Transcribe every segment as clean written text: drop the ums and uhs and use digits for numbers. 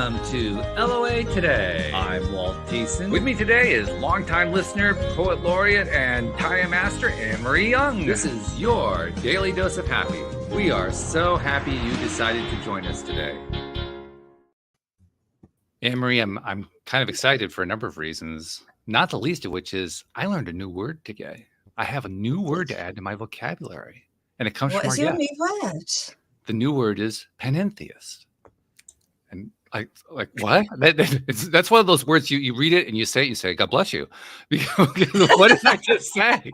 welcome to LOA Today. I'm Walt Thiessen. With me today is longtime listener, poet laureate, and Taya Master, Anne-Marie Young. This is your Daily Dose of Happy. We are so happy you decided to join us today. Anne-Marie, I'm kind of excited for a number of reasons, not the least of which is I learned a new word today. I have a new word to add to my vocabulary, and it comes from our guest. What is your new word? The new word is panentheist. And like what? That's one of those words you read it and you say, God bless you. What did I just say?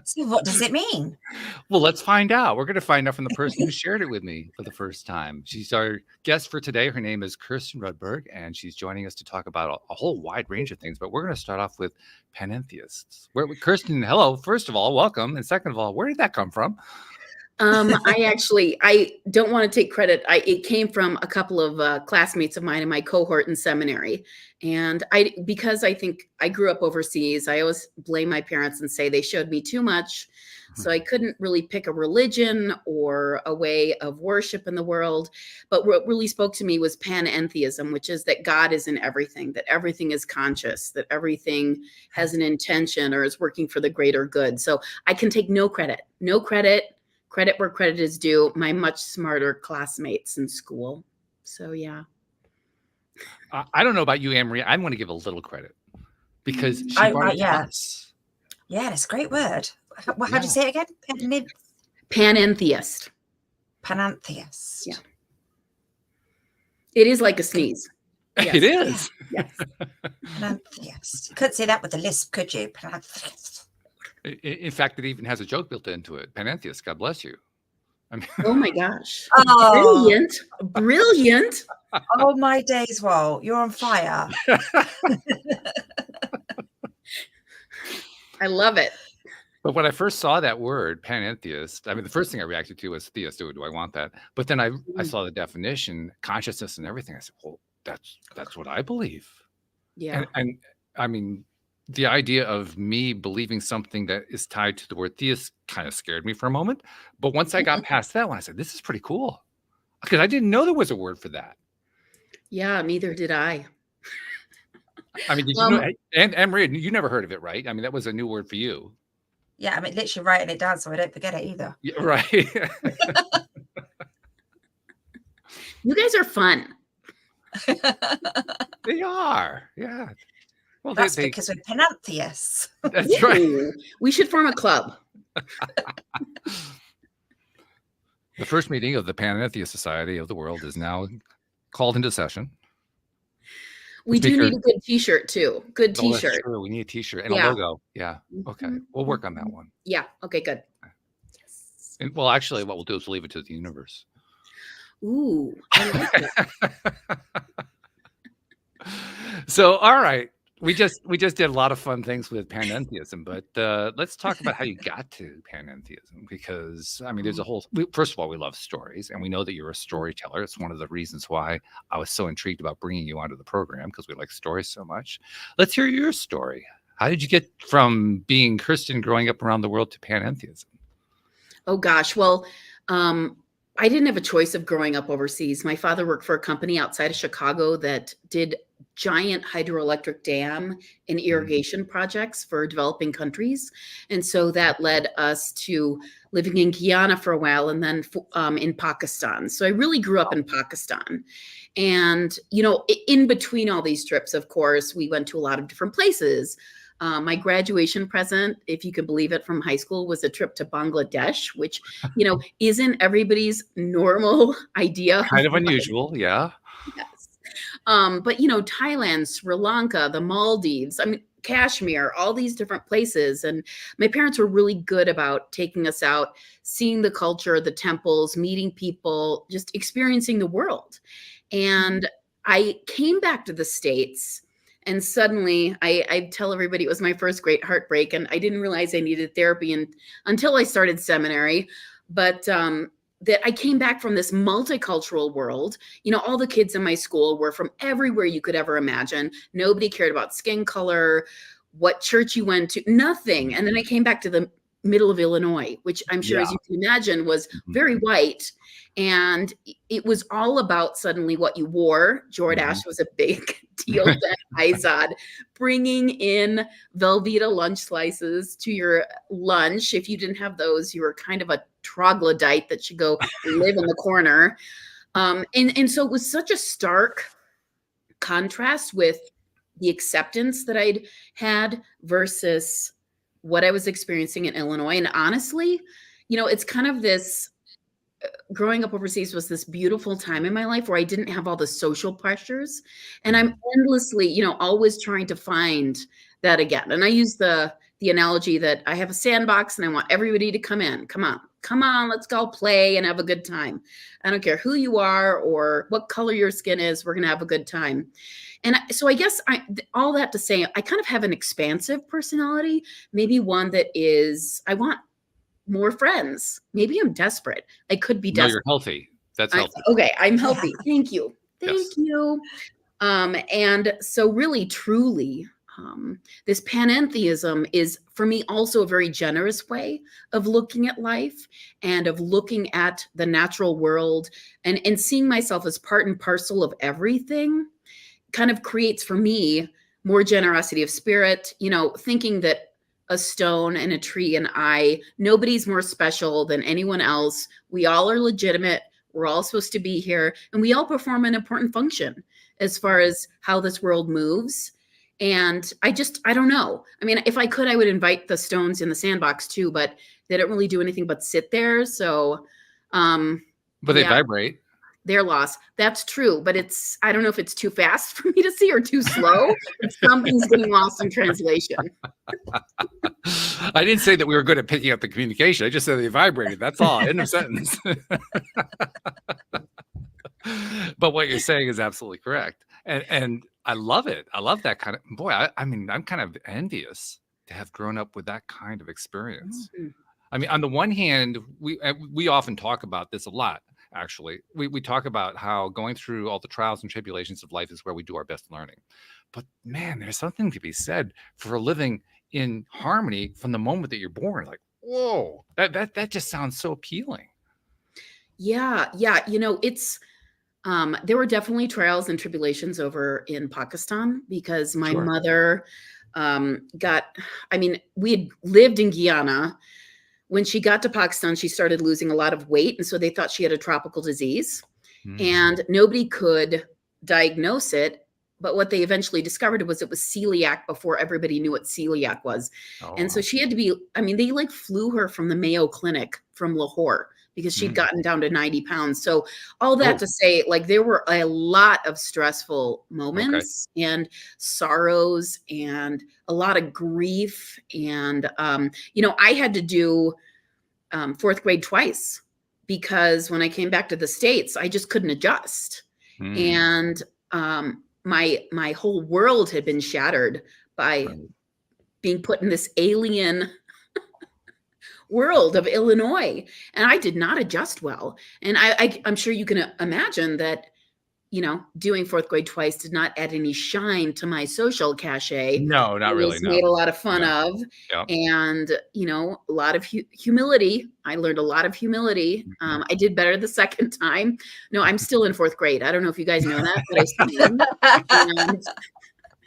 So what does it mean? Well, let's find out. We're going to find out from the person who shared it with me for the first time. She's our guest for today. Her name is Kirsten Rudberg, and she's joining us to talk about a whole wide range of things. But we're going to start off with panentheists. Kirsten, hello. First of all, welcome. And second of all, where did that come from? I don't want to take credit. It came from a couple of classmates of mine in my cohort in seminary. And because I think I grew up overseas, I always blame my parents and say they showed me too much. So I couldn't really pick a religion or a way of worship in the world. But what really spoke to me was panentheism, which is that God is in everything, that everything is conscious, that everything has an intention or is working for the greater good. So I can take no credit where credit is due, my much smarter classmates in school. So, yeah. I don't know about you, Anne-Marie. I'm going to give a little credit because she brought it to us. Yeah, that's a great word. How do you say it again? Panentheist. Panentheist. Yeah. It is like a sneeze. Yes. It is. Yes. Panentheist. You couldn't say that with a lisp, could you? Panentheist. In fact, it even has a joke built into it. Panentheist, God bless you. I mean, oh my gosh. Oh. Brilliant. Oh my days, Walt. You're on fire. I love it. But when I first saw that word, panentheist, I mean, the first thing I reacted to was theist. Do I want that? But then I saw the definition, consciousness and everything. I said, well, that's what I believe. Yeah. And I mean, the idea of me believing something that is tied to the word theist kind of scared me for a moment. But once I got past that one, I said, this is pretty cool. Because I didn't know there was a word for that. Yeah, neither did I. I mean, did you know, and Maria, you never heard of it, right? I mean, that was a new word for you. Yeah, I mean, literally writing it down so I don't forget it either. Yeah, right. You guys are fun. They are, yeah. Well, that's because we're panentheists. That's right. We should form a club. The first meeting of the Panentheist Society of the World is now called into session. We do need a good T-shirt too. Good T-shirt. That's true. We need a T-shirt and a logo. Yeah. Okay. We'll work on that one. Yeah. Okay. Good. Yes. And, well, actually, what we'll do is leave it to the universe. Ooh, I like it. So, all right. We just did a lot of fun things with panentheism, but let's talk about how you got to panentheism, because I mean, there's a whole. First of all, we love stories, and we know that you're a storyteller. It's one of the reasons why I was so intrigued about bringing you onto the program, because we like stories so much. Let's hear your story. How did you get from being Kirsten growing up around the world to panentheism? Oh gosh, well, I didn't have a choice of growing up overseas. My father worked for a company outside of Chicago that did giant hydroelectric dam and irrigation projects for developing countries. And so that led us to living in Guyana for a while and then in Pakistan. So I really grew up in Pakistan. And, you know, in between all these trips, of course, we went to a lot of different places. My graduation present, if you could believe it, from high school was a trip to Bangladesh, which, you know, isn't everybody's normal idea. Kind of unusual. Yeah. Yes. But, you know, Thailand, Sri Lanka, the Maldives, I mean, Kashmir, all these different places. And my parents were really good about taking us out, seeing the culture, the temples, meeting people, just experiencing the world. And I came back to the States. And suddenly I tell everybody it was my first great heartbreak, and I didn't realize I needed therapy until I started seminary. But that I came back from this multicultural world. You know, all the kids in my school were from everywhere you could ever imagine. Nobody cared about skin color, what church you went to, nothing. And then I came back to the middle of Illinois, which I'm sure, as you can imagine, was very white. And it was all about suddenly what you wore. Jordache was a big deal then. Izod, bringing in Velveeta lunch slices to your lunch. If you didn't have those, you were kind of a troglodyte that should go live in the corner. And so it was such a stark contrast with the acceptance that I'd had versus what I was experiencing in Illinois. And honestly, it's kind of this, growing up overseas was this beautiful time in my life where I didn't have all the social pressures, and I'm endlessly, always trying to find that again. And I use the analogy that I have a sandbox and I want everybody to come in. Come on, let's go play and have a good time. I don't care who you are or what color your skin is. We're going to have a good time. And so I guess all that to say, I kind of have an expansive personality, maybe one that is, I want more friends. Maybe I'm desperate. I could be desperate. No, you're healthy. That's healthy. Okay, I'm healthy. Thank you. Thank you. And so really, truly, this panentheism is, for me, also a very generous way of looking at life and of looking at the natural world and seeing myself as part and parcel of everything kind of creates for me more generosity of spirit, thinking that a stone and a tree and nobody's more special than anyone else. We all are legitimate. We're all supposed to be here, and we all perform an important function as far as how this world moves. And I don't know. I mean, if I could, I would invite the stones in the sandbox too, but they don't really do anything but sit there. So, but they vibrate. Their loss. That's true. But I don't know if it's too fast for me to see or too slow. Something's getting lost in translation. I didn't say that we were good at picking up the communication. I just said they vibrated. That's all. End of sentence. But what you're saying is absolutely correct. And I love it. I love that kind of, boy, I'm kind of envious to have grown up with that kind of experience. Mm-hmm. I mean, on the one hand, we often talk about this a lot. Actually, we talk about how going through all the trials and tribulations of life is where we do our best learning. But man, there's something to be said for living in harmony from the moment that you're born. Like, whoa, that just sounds so appealing. Yeah. It's there were definitely trials and tribulations over in Pakistan because my mother we had lived in Guyana. When she got to Pakistan, she started losing a lot of weight. And so they thought she had a tropical disease and nobody could diagnose it. But what they eventually discovered was it was celiac before everybody knew what celiac was. And so she had to be, they flew her from the Mayo Clinic from Lahore because she'd gotten down to 90 pounds. So all that to say, there were a lot of stressful moments and sorrows and a lot of grief. And, I had to do fourth grade twice because when I came back to the States, I just couldn't adjust. And my whole world had been shattered by being put in this alien world of Illinois. And I did not adjust well. And I'm sure you can imagine that, doing fourth grade twice did not add any shine to my social cachet. No, not really. Made a lot of fun of. Yep. And, a lot of humility. I learned a lot of humility. I did better the second time. No, I'm still in fourth grade. I don't know if you guys know that, but I still am. And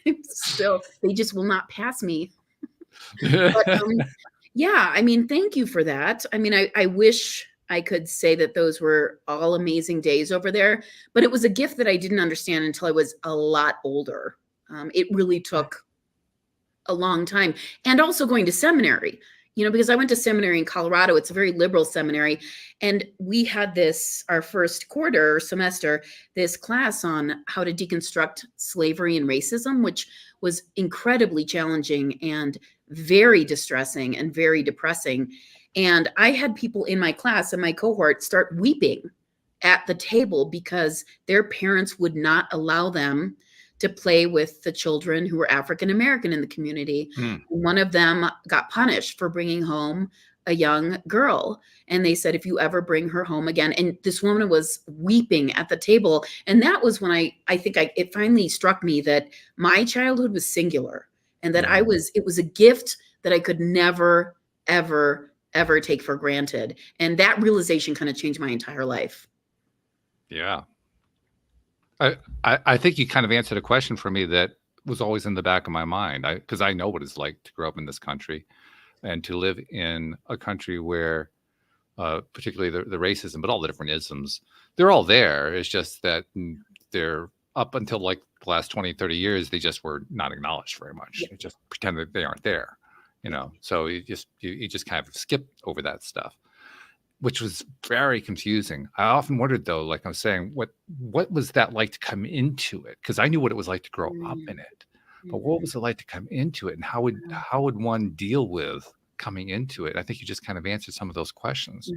I'm still, they just will not pass me. But, thank you for that. I wish I could say that those were all amazing days over there, but it was a gift that I didn't understand until I was a lot older. It really took a long time. And also going to seminary, because I went to seminary in Colorado. It's a very liberal seminary. And we had our first quarter or semester, this class on how to deconstruct slavery and racism, which was incredibly challenging and very distressing and very depressing. And I had people in my class and my cohort start weeping at the table because their parents would not allow them to play with the children who were African American in the community. One of them got punished for bringing home a young girl. And they said, if you ever bring her home again, and this woman was weeping at the table. And that was when it finally struck me that my childhood was singular and that it was a gift that I could never, ever ever take for granted. And that realization kind of changed my entire life. Yeah. I think you kind of answered a question for me that was always in the back of my mind. Because I know what it's like to grow up in this country and to live in a country where, particularly the racism, but all the different isms, they're all there. It's just that they're up until like the last 20, 30 years, they just were not acknowledged very much. Yeah. Just pretend that they aren't there, you know? So you just kind of skip over that stuff, which was very confusing. I often wondered though, like I was saying, what was that like to come into it? Because I knew what it was like to grow up in it, but what was it like to come into it, and how would one deal with coming into it? I think you just kind of answered some of those questions,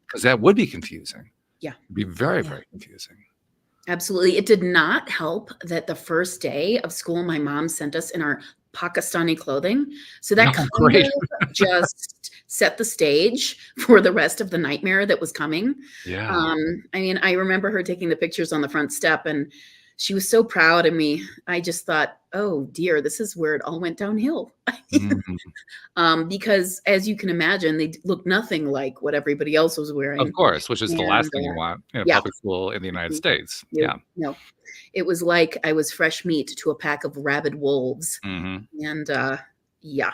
because that would be confusing. Yeah. It'd be very, very confusing. Absolutely. It did not help that the first day of school, my mom sent us in our Pakistani clothing. So that kind of just set the stage for the rest of the nightmare that was coming. Yeah. I mean, I remember her taking the pictures on the front step, and she was so proud of me. I just thought, oh dear, this is where it all went downhill. Because as you can imagine, they look nothing like what everybody else was wearing. Of course, which is the last thing you want in a public school in the United States. Yeah. No, it was like I was fresh meat to a pack of rabid wolves. And yeah,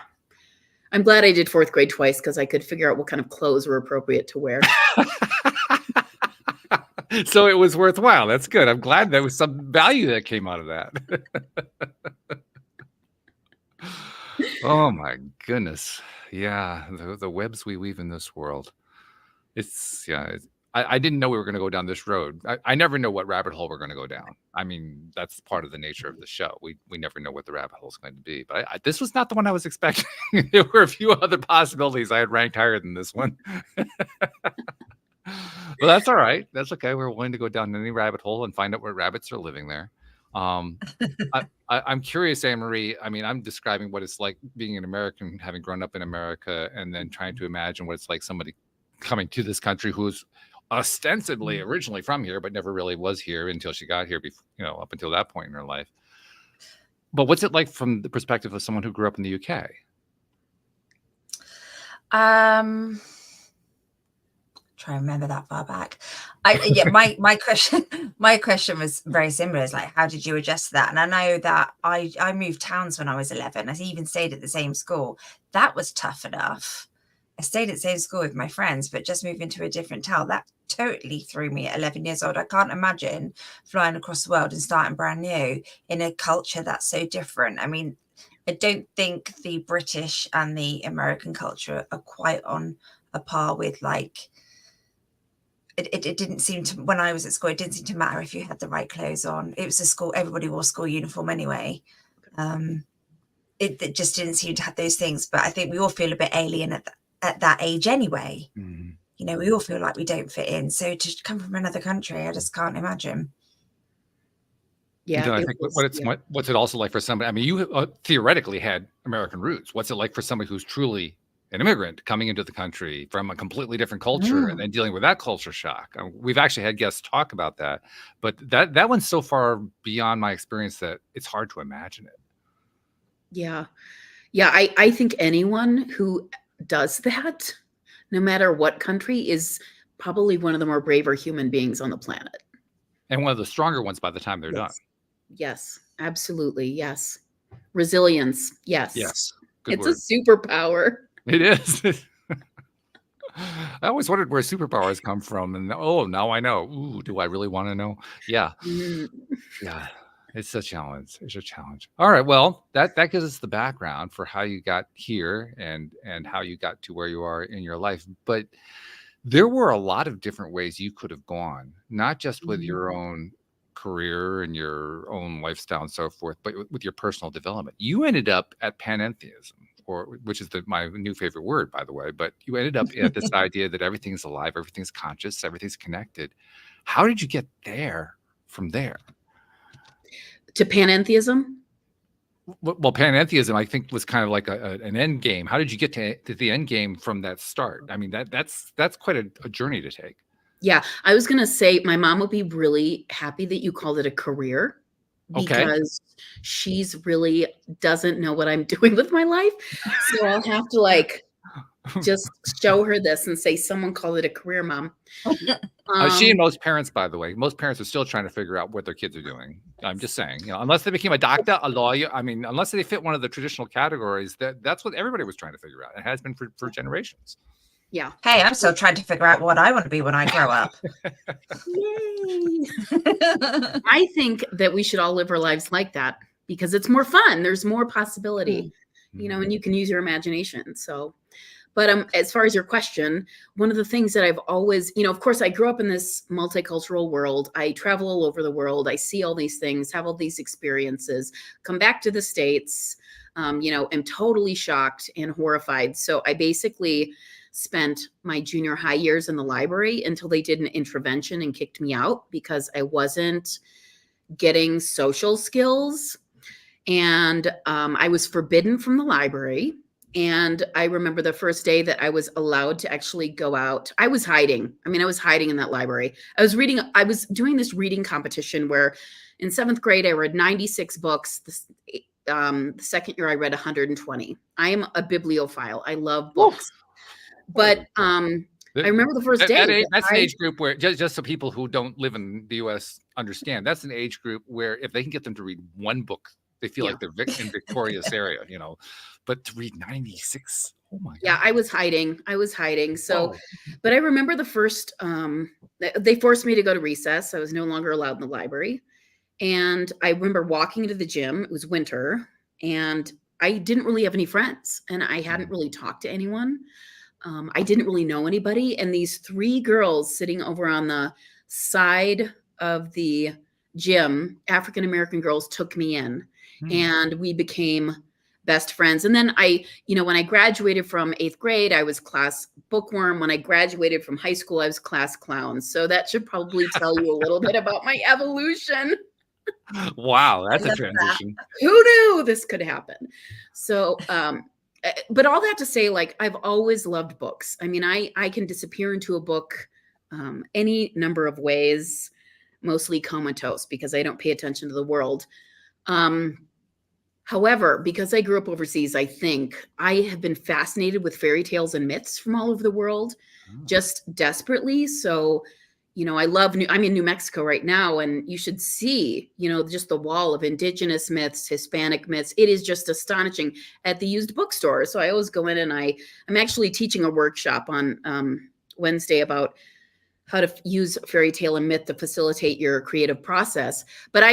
I'm glad I did fourth grade twice, because I could figure out what kind of clothes were appropriate to wear. So it was worthwhile. That's good. I'm glad there was some value that came out of that. Oh my goodness. Yeah. The webs we weave in this world. I didn't know we were going to go down this road. I never know what rabbit hole we're going to go down. I mean, that's part of the nature of the show. We never know what the rabbit hole is going to be. But this was not the one I was expecting. There were a few other possibilities I had ranked higher than this one. Well, that's all right. That's okay. We're willing to go down any rabbit hole and find out where rabbits are living there. I'm curious, Anne-Marie. I mean, I'm describing what it's like being an American, having grown up in America, and then trying to imagine what it's like somebody coming to this country who's ostensibly originally from here, but never really was here until she got here, up until that point in her life. But what's it like from the perspective of someone who grew up in the UK? Try to remember that far back. My question was very similar. It's like, how did you adjust to that? And I know that I moved towns when I was 11. I even stayed at the same school. That was tough enough. I stayed at the same school with my friends, but just moving to a different town, that totally threw me at 11 years old. I can't imagine flying across the world and starting brand new in a culture that's so different. I mean, I don't think the British and the American culture are quite on a par with, like, it didn't seem to, when I was at school, it didn't seem to matter if you had the right clothes on. It was a school, everybody wore school uniform anyway. It just didn't seem to have those things. But I think we all feel a bit alien at that age anyway. You know, we all feel like we don't fit in. So to come from another country, I just can't imagine. Yeah. I think what's it also like for somebody? I mean, you theoretically had American roots. What's it like for somebody who's truly an immigrant coming into the country from a completely different culture and then dealing with that culture shock? We've actually had guests talk about that, but that one's so far beyond my experience that it's hard to imagine it. Yeah. I think anyone who does that, no matter what country, is probably one of the more braver human beings on the planet. And one of the stronger ones by the time they're done. Yes, absolutely. Yes. Resilience. Yes. Yes. It's a superpower. It is. I always wondered where superpowers come from. And now I know. Ooh, do I really want to know? Yeah. Yeah. It's a challenge. All right. Well, that gives us the background for how you got here and how you got to where you are in your life. But there were a lot of different ways you could have gone, not just with your own career and your own lifestyle and so forth, but with your personal development. You ended up at panentheism, which is my new favorite word, by the way, but you ended up at this idea that everything's alive, everything's conscious, everything's connected. How did you get there from there? To panentheism? Well, panentheism, I think, was kind of like an end game. How did you get to the end game from that start? I mean, that's quite a journey to take. Yeah, I was going to say my mom would be really happy that you called it a career, because she's really doesn't know what I'm doing with my life. So I'll have to just show her this and say, someone called it a career, Mom. She and most parents, by the way, most parents are still trying to figure out what their kids are doing. I'm just saying, unless they became a doctor, a lawyer, I mean, unless they fit one of the traditional categories, that's what everybody was trying to figure out. It has been for generations. Yeah. Hey, I'm still trying to figure out what I want to be when I grow up. Yay. I think that we should all live our lives like that because it's more fun. There's more possibility, and you can use your imagination. So, but as far as your question, one of the things that I've always, of course, I grew up in this multicultural world. I travel all over the world. I see all these things, have all these experiences, come back to the States, am totally shocked and horrified. So I basically spent my junior high years in the library until they did an intervention and kicked me out because I wasn't getting social skills. And I was forbidden from the library. And I remember the first day that I was allowed to actually go out, I was hiding. I was hiding in that library. I was doing this reading competition where in 7th grade, I read 96 books. The second year I read 120. I am a bibliophile. I love books. But I remember the first day. That's an age group where, just so people who don't live in the U.S. understand, that's an age group where if they can get them to read one book, they feel like they're in victorious area, But to read 96, oh my God. Yeah, I was hiding. So, but I remember the first, they forced me to go to recess. I was no longer allowed in the library. And I remember walking into the gym. It was winter. And I didn't really have any friends. And I hadn't really talked to anyone. I didn't really know anybody. And these 3 girls sitting over on the side of the gym, African-American girls, took me in and we became best friends. And then when I graduated from 8th grade, I was class bookworm. When I graduated from high school, I was class clown. So that should probably tell you a little bit about my evolution. Wow, that's a transition. Who knew this could happen? So, but all that to say, I've always loved books. I can disappear into a book any number of ways, mostly comatose because I don't pay attention to the world. However, because I grew up overseas, I think I have been fascinated with fairy tales and myths from all over the world, just desperately. So, I'm in New Mexico right now, and you should see, just the wall of indigenous myths, Hispanic myths. It is just astonishing at the used bookstore. So I always go in and I'm actually teaching a workshop on Wednesday about how to use fairy tale and myth to facilitate your creative process. But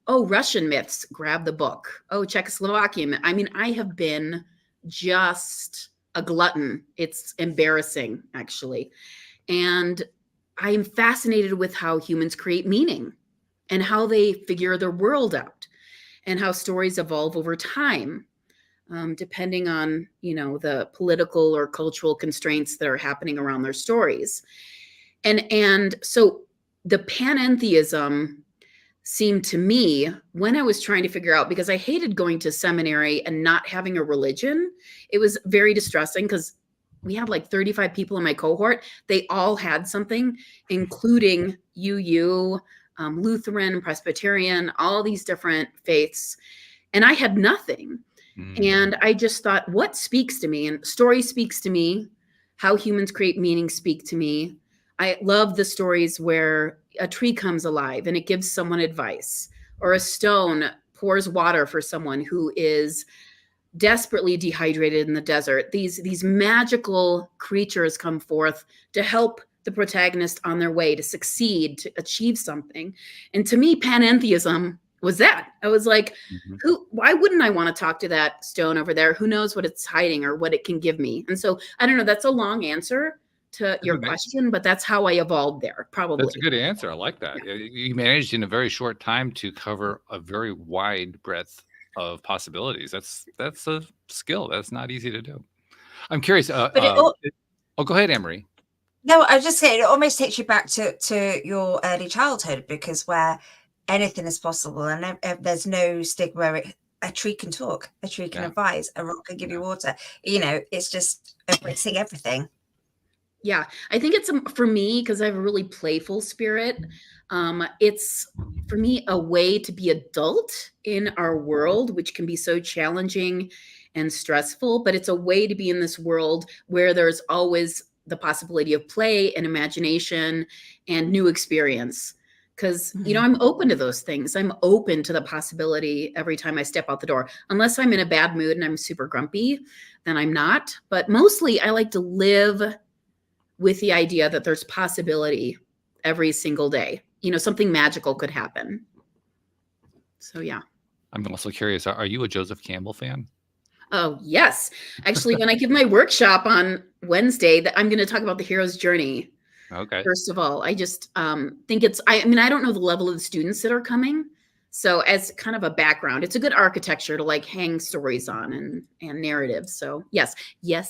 Russian myths, grab the book. Oh, Czechoslovakian myth. I have been just a glutton. It's embarrassing, actually. And I am fascinated with how humans create meaning and how they figure their world out and how stories evolve over time, depending on, the political or cultural constraints that are happening around their stories. And so the panentheism seemed to me, when I was trying to figure out, because I hated going to seminary and not having a religion, it was very distressing because we had 35 people in my cohort. They all had something, including UU, Lutheran, Presbyterian, all these different faiths. And I had nothing. And I just thought, what speaks to me? And story speaks to me. How humans create meaning speak to me. I love the stories where a tree comes alive and it gives someone advice, or a stone pours water for someone who is desperately dehydrated in the desert. These magical creatures come forth to help the protagonist on their way to succeed, to achieve something. And to me, panentheism was that. I was like, why wouldn't I want to talk to that stone over there? Who knows what it's hiding or what it can give me? And so I don't know, that's a long answer to your question, but that's how I evolved there, probably. That's a good answer. I like that. Yeah. You managed in a very short time to cover a very wide breadth of possibilities. That's a skill. That's not easy to do. I'm curious. Go ahead, Anne-Marie. No, I was just saying it almost takes you back to your early childhood, because where anything is possible and there's no stigma. A tree can talk, a tree can advise, a rock can give you water. It's just embracing everything. Yeah, I think it's for me, because I have a really playful spirit. It's for me a way to be adult in our world, which can be so challenging and stressful, but it's a way to be in this world where there's always the possibility of play and imagination and new experience. Because, you know, I'm open to those things. I'm open to the possibility every time I step out the door. Unless I'm in a bad mood and I'm super grumpy, then I'm not. But mostly I like to live with the idea that there's possibility every single day. You know, something magical could happen. So, yeah. I'm also curious, are you a Joseph Campbell fan? Oh, yes. Actually, when I give my workshop on Wednesday, that I'm going to talk about the hero's journey. Okay. First of all, I just think I don't know the level of the students that are coming. So as kind of a background, it's a good architecture to like hang stories on and narratives. So yes,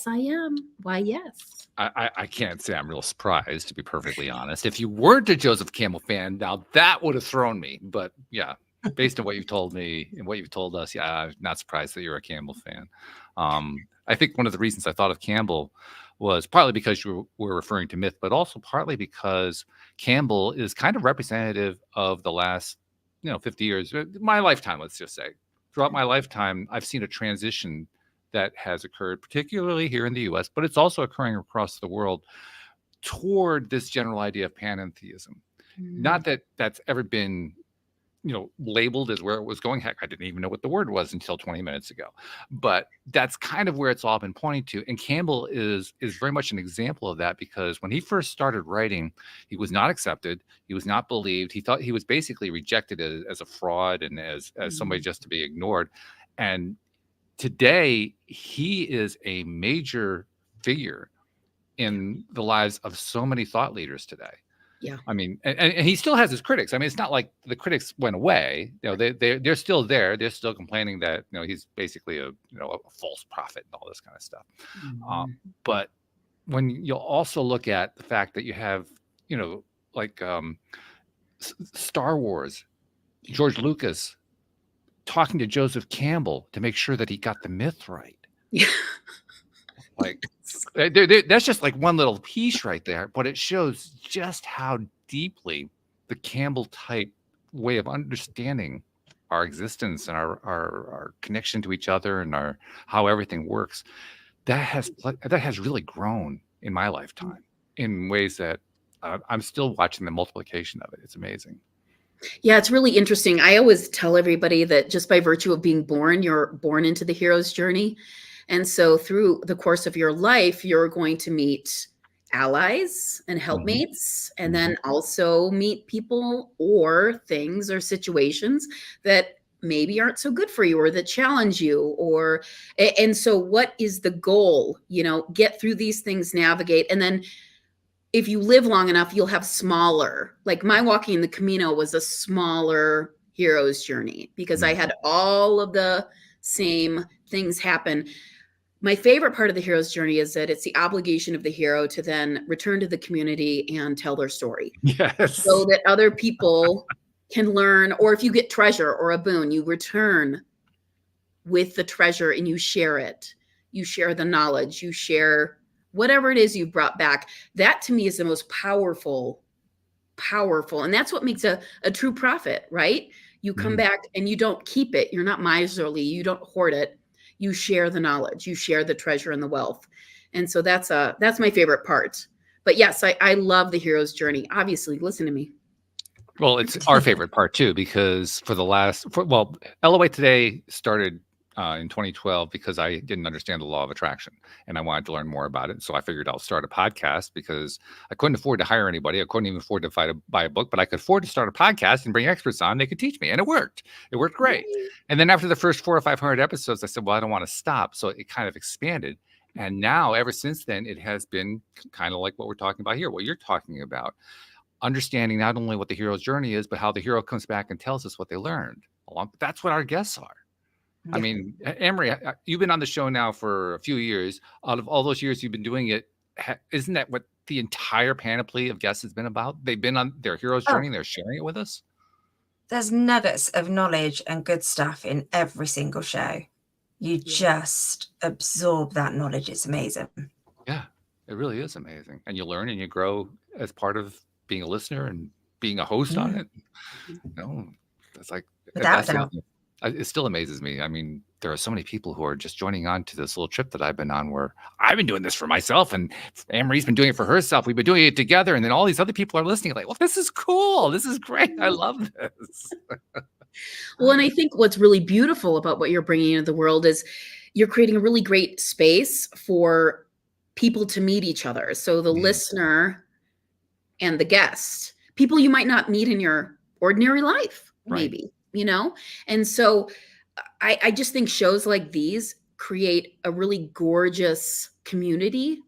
I am. Why, yes. I can't say I'm real surprised, to be perfectly honest. If you weren't a Joseph Campbell fan, now that would have thrown me. But yeah, based on what you've told me and what you've told us, yeah, I'm not surprised that you're a Campbell fan. I think one of the reasons I thought of Campbell was partly because you were referring to myth, but also partly because Campbell is kind of representative of the last, 50 years, my lifetime, let's just say. Throughout my lifetime, I've seen a transition that has occurred, particularly here in the US, but it's also occurring across the world toward this general idea of panentheism. Not that that's ever been labeled as where it was going. Heck, I didn't even know what the word was until 20 minutes ago. But that's kind of where it's all been pointing to. And Campbell is very much an example of that, because when he first started writing, he was not accepted. He was not believed. He thought he was basically rejected as a fraud and as somebody just to be ignored. And today, he is a major figure in the lives of so many thought leaders today. Yeah. I mean, and he still has his critics. I mean, it's not like the critics went away. They're still there. They're still complaining that he's basically a false prophet and all this kind of stuff. But when you'll also look at the fact that you have like Star Wars, George Lucas talking to Joseph Campbell to make sure that he got the myth right. Yeah. Like that's just like one little piece right there, but it shows just how deeply the Campbell type way of understanding our existence and our connection to each other and how everything works, that has really grown in my lifetime in ways that I'm still watching the multiplication of it. It's amazing. Yeah, it's really interesting. I always tell everybody that just by virtue of being born, you're born into the hero's journey. And so through the course of your life, you're going to meet allies and helpmates, and then also meet people or things or situations that maybe aren't so good for you or that challenge you. And so what is the goal? Get through these things, navigate. And then if you live long enough, you'll have smaller, like my walking in the Camino was a smaller hero's journey because I had all of the same things happen. My favorite part of the hero's journey is that it's the obligation of the hero to then return to the community and tell their story. Yes. So that other people can learn, or if you get treasure or a boon, you return with the treasure and you share it. You share the knowledge, you share whatever it is you brought back. That to me is the most powerful. And that's what makes a true prophet, right? You come back and you don't keep it. You're not miserly. You don't hoard it. You share the knowledge, you share the treasure and the wealth. And so that's my favorite part. But yes, I love the hero's journey. Obviously, listen to me. Well, it's our favorite part too, because LOA Today started in 2012 because I didn't understand the law of attraction and I wanted to learn more about it. So I figured I'll start a podcast because I couldn't afford to hire anybody. I couldn't even afford to buy a book, but I could afford to start a podcast and bring experts on. They could teach me, and it worked. It worked great. And then after the first 400 or 500 episodes, I said, well, I don't want to stop. So it kind of expanded. And now ever since then, it has been kind of like what we're talking about here, what you're talking about. Understanding not only what the hero's journey is, but how the hero comes back and tells us what they learned. That's what our guests are. I mean, Emery, you've been on the show now for a few years. Out of all those years you've been doing it, isn't that what the entire panoply of guests has been about? They've been on their hero's journey. They're sharing it with us. There's nuggets of knowledge and good stuff in every single show. You just absorb that knowledge. It's amazing. Yeah, it really is amazing. And you learn and you grow as part of being a listener and being a host on it. That's like, without doubt. It still amazes me. I mean, there are so many people who are just joining on to this little trip that I've been on where I've been doing this for myself and Anne-Marie's been doing it for herself. We've been doing it together. And then all these other people are listening like, well, this is cool. This is great. I love this. Well, and I think what's really beautiful about what you're bringing into the world is you're creating a really great space for people to meet each other. So the listener and the guest, people you might not meet in your ordinary life, maybe, And so I just think shows like these create a really gorgeous community,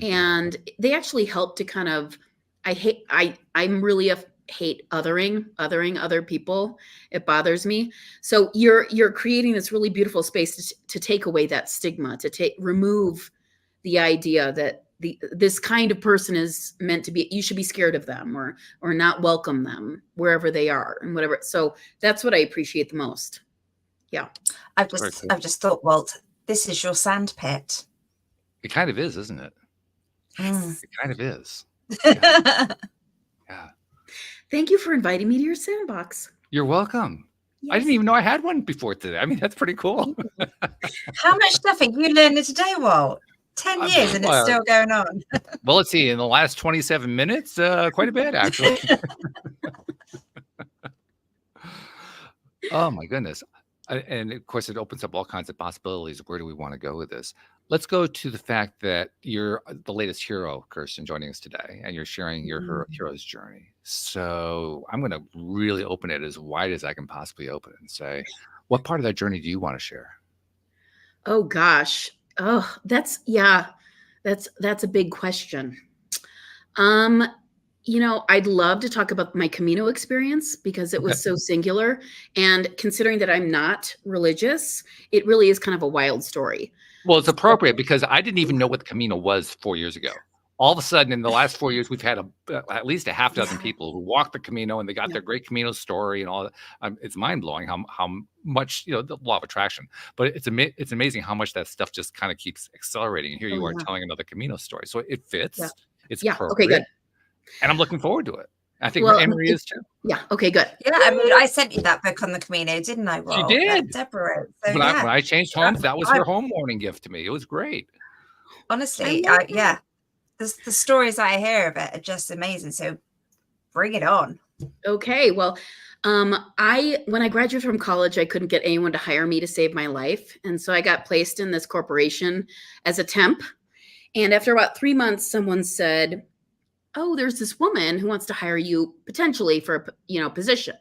and they actually help to kind of, I'm really hate othering other people. It bothers me. So you're creating this really beautiful space to take away that stigma, to remove the idea that this kind of person is meant to be, you should be scared of them or not welcome them wherever they are and whatever. So that's what I appreciate the most. Yeah. I've just thought, Walt, this is your sandpit. It kind of is, isn't it? Mm. It kind of is. Yeah. Thank you for inviting me to your sandbox. You're welcome. Yes. I didn't even know I had one before today. I mean, that's pretty cool. How much stuff have you learned today, Walt? 10 years and it's still going on. Well, let's see. In the last 27 minutes, quite a bit, actually. Oh, my goodness. And of course, it opens up all kinds of possibilities. Where do we want to go with this? Let's go to the fact that you're the latest hero, Kirsten, joining us today, and you're sharing your hero's journey. So I'm going to really open it as wide as I can possibly open it and say, what part of that journey do you want to share? Oh, gosh. Oh, that's a big question. I'd love to talk about my Camino experience because it was so singular. And considering that I'm not religious, it really is kind of a wild story. Well, it's appropriate because I didn't even know what the Camino was 4 years ago. All of a sudden, in the last 4 years, we've had at least a half dozen people who walked the Camino and they got their great Camino story and all that. It's mind blowing how much, the law of attraction, but it's amazing how much that stuff just kind of keeps accelerating. And here you are telling another Camino story. So it fits. Yeah. It's appropriate. Okay, good. And I'm looking forward to it. I think Anne-Marie is too. Yeah. Okay, good. Yeah. I mean, I sent you that book on the Camino, didn't I? Well, she did. Deborah. So, when I changed homes, that was her home warning gift to me. It was great. Honestly, the stories I hear of it are just amazing. So bring it on. Okay. Well, when I graduated from college, I couldn't get anyone to hire me to save my life. And so I got placed in this corporation as a temp. And after about 3 months, someone said, oh, there's this woman who wants to hire you potentially for a position.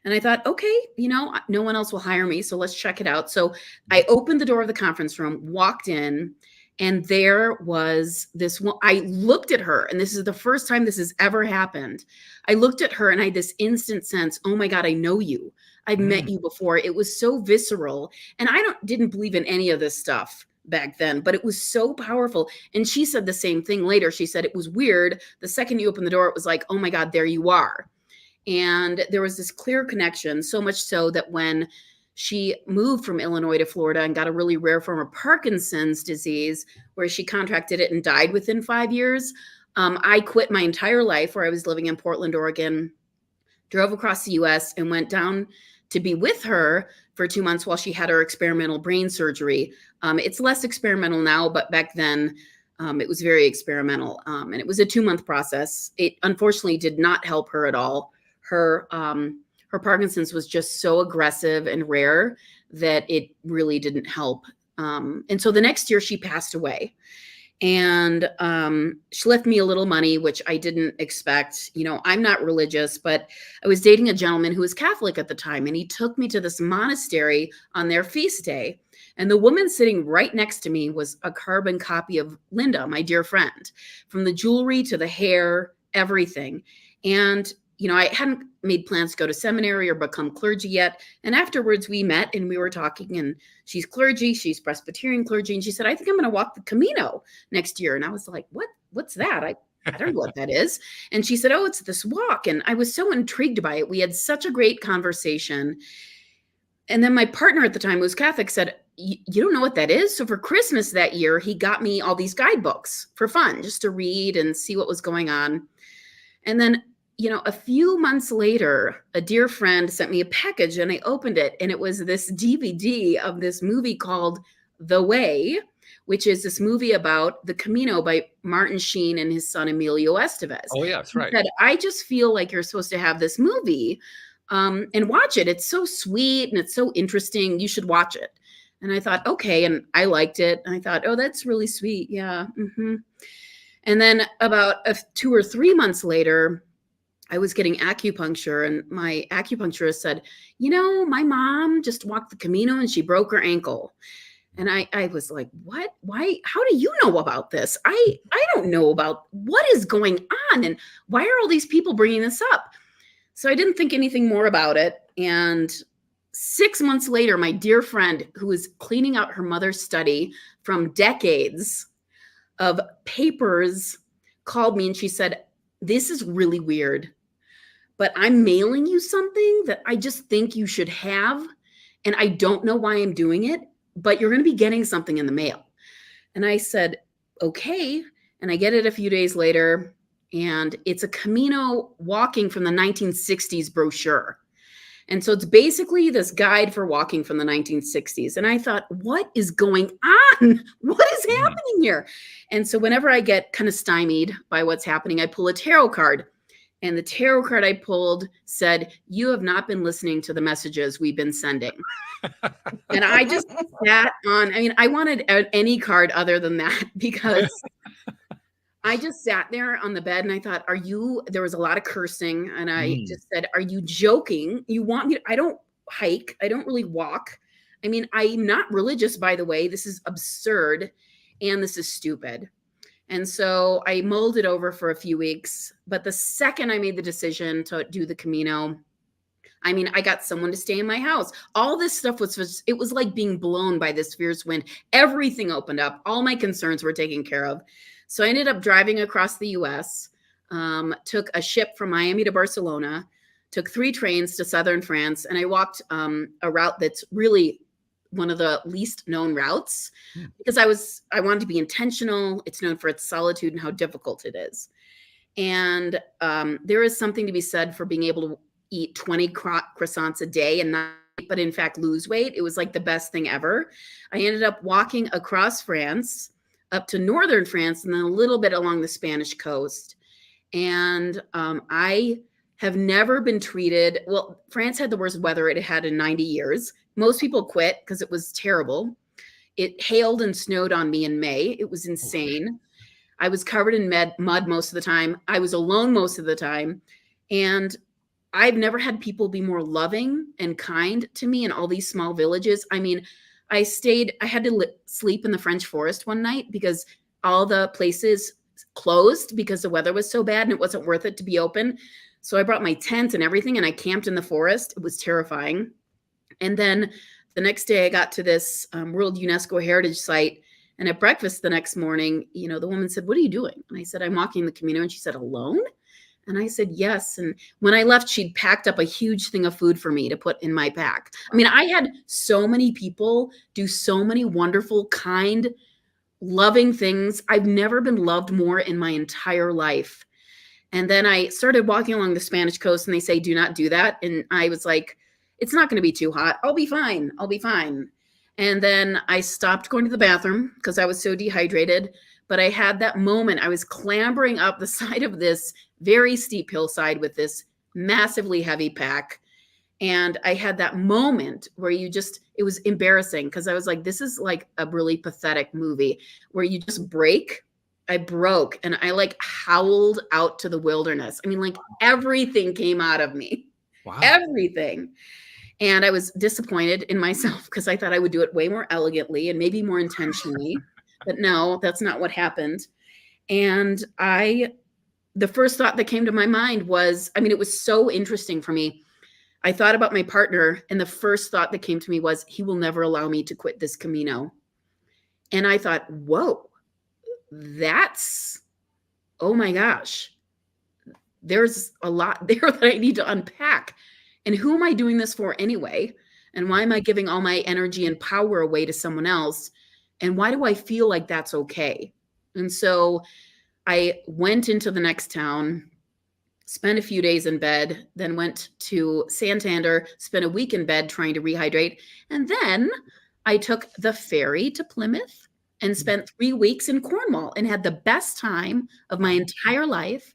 And I thought, okay, no one else will hire me. So let's check it out. So I opened the door of the conference room, walked in, and there was this one. I looked at her, and this is the first time this has ever happened. I looked at her and I had this instant sense, oh my God, I know you. I've met you before. It was so visceral. And I didn't believe in any of this stuff back then, but it was so powerful. And she said the same thing later. She said, it was weird. The second you opened the door, it was like, oh my God, there you are. And there was this clear connection, so much so that when she moved from Illinois to Florida and got a really rare form of Parkinson's disease, where she contracted it and died within 5 years, I quit my entire life where I was living in Portland, Oregon, drove across the US and went down to be with her for 2 months while she had her experimental brain surgery. It's less experimental now, but back then it was very experimental. And it was a 2-month process. It unfortunately did not help her at all. Her Parkinson's was just so aggressive and rare that it really didn't help. And so the next year she passed away. And she left me a little money, which I didn't expect. I'm not religious, but I was dating a gentleman who was Catholic at the time, and he took me to this monastery on their feast day. And the woman sitting right next to me was a carbon copy of Linda, my dear friend, from the jewelry to the hair, everything. And I hadn't made plans to go to seminary or become clergy yet. And afterwards we met and we were talking, and she's clergy, she's Presbyterian clergy. And she said, I think I'm going to walk the Camino next year. And I was like, what's that? I don't know what that is. And she said, oh, it's this walk. And I was so intrigued by it. We had such a great conversation. And then my partner at the time, who was Catholic, said, you don't know what that is? So for Christmas that year, he got me all these guidebooks for fun, just to read and see what was going on. And then a few months later, a dear friend sent me a package and I opened it, and it was this DVD of this movie called The Way, which is this movie about the Camino by Martin Sheen and his son Emilio Estevez. Oh, yes, right. He said, I just feel like you're supposed to have this movie and watch it. It's so sweet and it's so interesting. You should watch it. And I thought, okay. And I liked it. And I thought, oh, that's really sweet. Yeah. And then about 2 or 3 months later, I was getting acupuncture, and my acupuncturist said, my mom just walked the Camino and she broke her ankle. And I was like, what? Why? How do you know about this? I don't know about what is going on. And why are all these people bringing this up? So I didn't think anything more about it. And 6 months later, my dear friend who was cleaning out her mother's study from decades of papers called me and she said, this is really weird, but I'm mailing you something that I just think you should have. And I don't know why I'm doing it, but you're going to be getting something in the mail. And I said, okay. And I get it a few days later, and it's a Camino walking from the 1960s brochure. And so it's basically this guide for walking from the 1960s. And I thought, what is going on? What is happening here? And so whenever I get kind of stymied by what's happening, I pull a tarot card. And the tarot card I pulled said, you have not been listening to the messages we've been sending. And I just sat on, I wanted any card other than that, because I just sat there on the bed and I thought, there was a lot of cursing. And I just said, are you joking? You want me to, I don't hike. I don't really walk. I'm not religious, by the way. This is absurd. And this is stupid. And so I mulled it over for a few weeks. But the second I made the decision to do the Camino, I got someone to stay in my house. All this stuff it was like being blown by this fierce wind. Everything opened up. All my concerns were taken care of. So I ended up driving across the US, took a ship from Miami to Barcelona, took 3 trains to southern France, and I walked a route that's really one of the least known routes because I wanted to be intentional. It's known for its solitude and how difficult it is. And there is something to be said for being able to eat 20 croissants a day and not, but in fact, lose weight. It was like the best thing ever. I ended up walking across France up to northern France and then a little bit along the Spanish coast. And I have never been treated, well, France had the worst weather it had in 90 years. Most people quit because it was terrible. It hailed and snowed on me in May. It was insane. I was covered in mud most of the time. I was alone most of the time. And I've never had people be more loving and kind to me in all these small villages. I had to sleep in the French forest one night because all the places closed because the weather was so bad and it wasn't worth it to be open. So I brought my tent and everything and I camped in the forest. It was terrifying. And then the next day I got to this World UNESCO Heritage Site, and at breakfast the next morning, the woman said, what are you doing? And I said, I'm walking the Camino. And she said, alone? And I said, yes. And when I left, she'd packed up a huge thing of food for me to put in my pack. I had so many people do so many wonderful, kind, loving things. I've never been loved more in my entire life. And then I started walking along the Spanish coast and they say, do not do that. And I was like, it's not going to be too hot. I'll be fine. I'll be fine. And then I stopped going to the bathroom because I was so dehydrated. But I had that moment. I was clambering up the side of this very steep hillside with this massively heavy pack. And I had that moment where it was embarrassing because I was like, this is like a really pathetic movie where you just break. I broke and I howled out to the wilderness. Everything came out of me. Wow. Everything. And I was disappointed in myself because I thought I would do it way more elegantly and maybe more intentionally. But no, that's not what happened. And the first thought that came to my mind was, it was so interesting for me. I thought about my partner, and the first thought that came to me was, he will never allow me to quit this Camino. And I thought, whoa, oh my gosh, there's a lot there that I need to unpack. And who am I doing this for anyway? And why am I giving all my energy and power away to someone else? And why do I feel like that's okay? And so I went into the next town. spent a few days in bed, then went to Santander, spent a week in bed trying to rehydrate. And then I took the ferry to Plymouth and spent 3 weeks in Cornwall and had the best time of my entire life.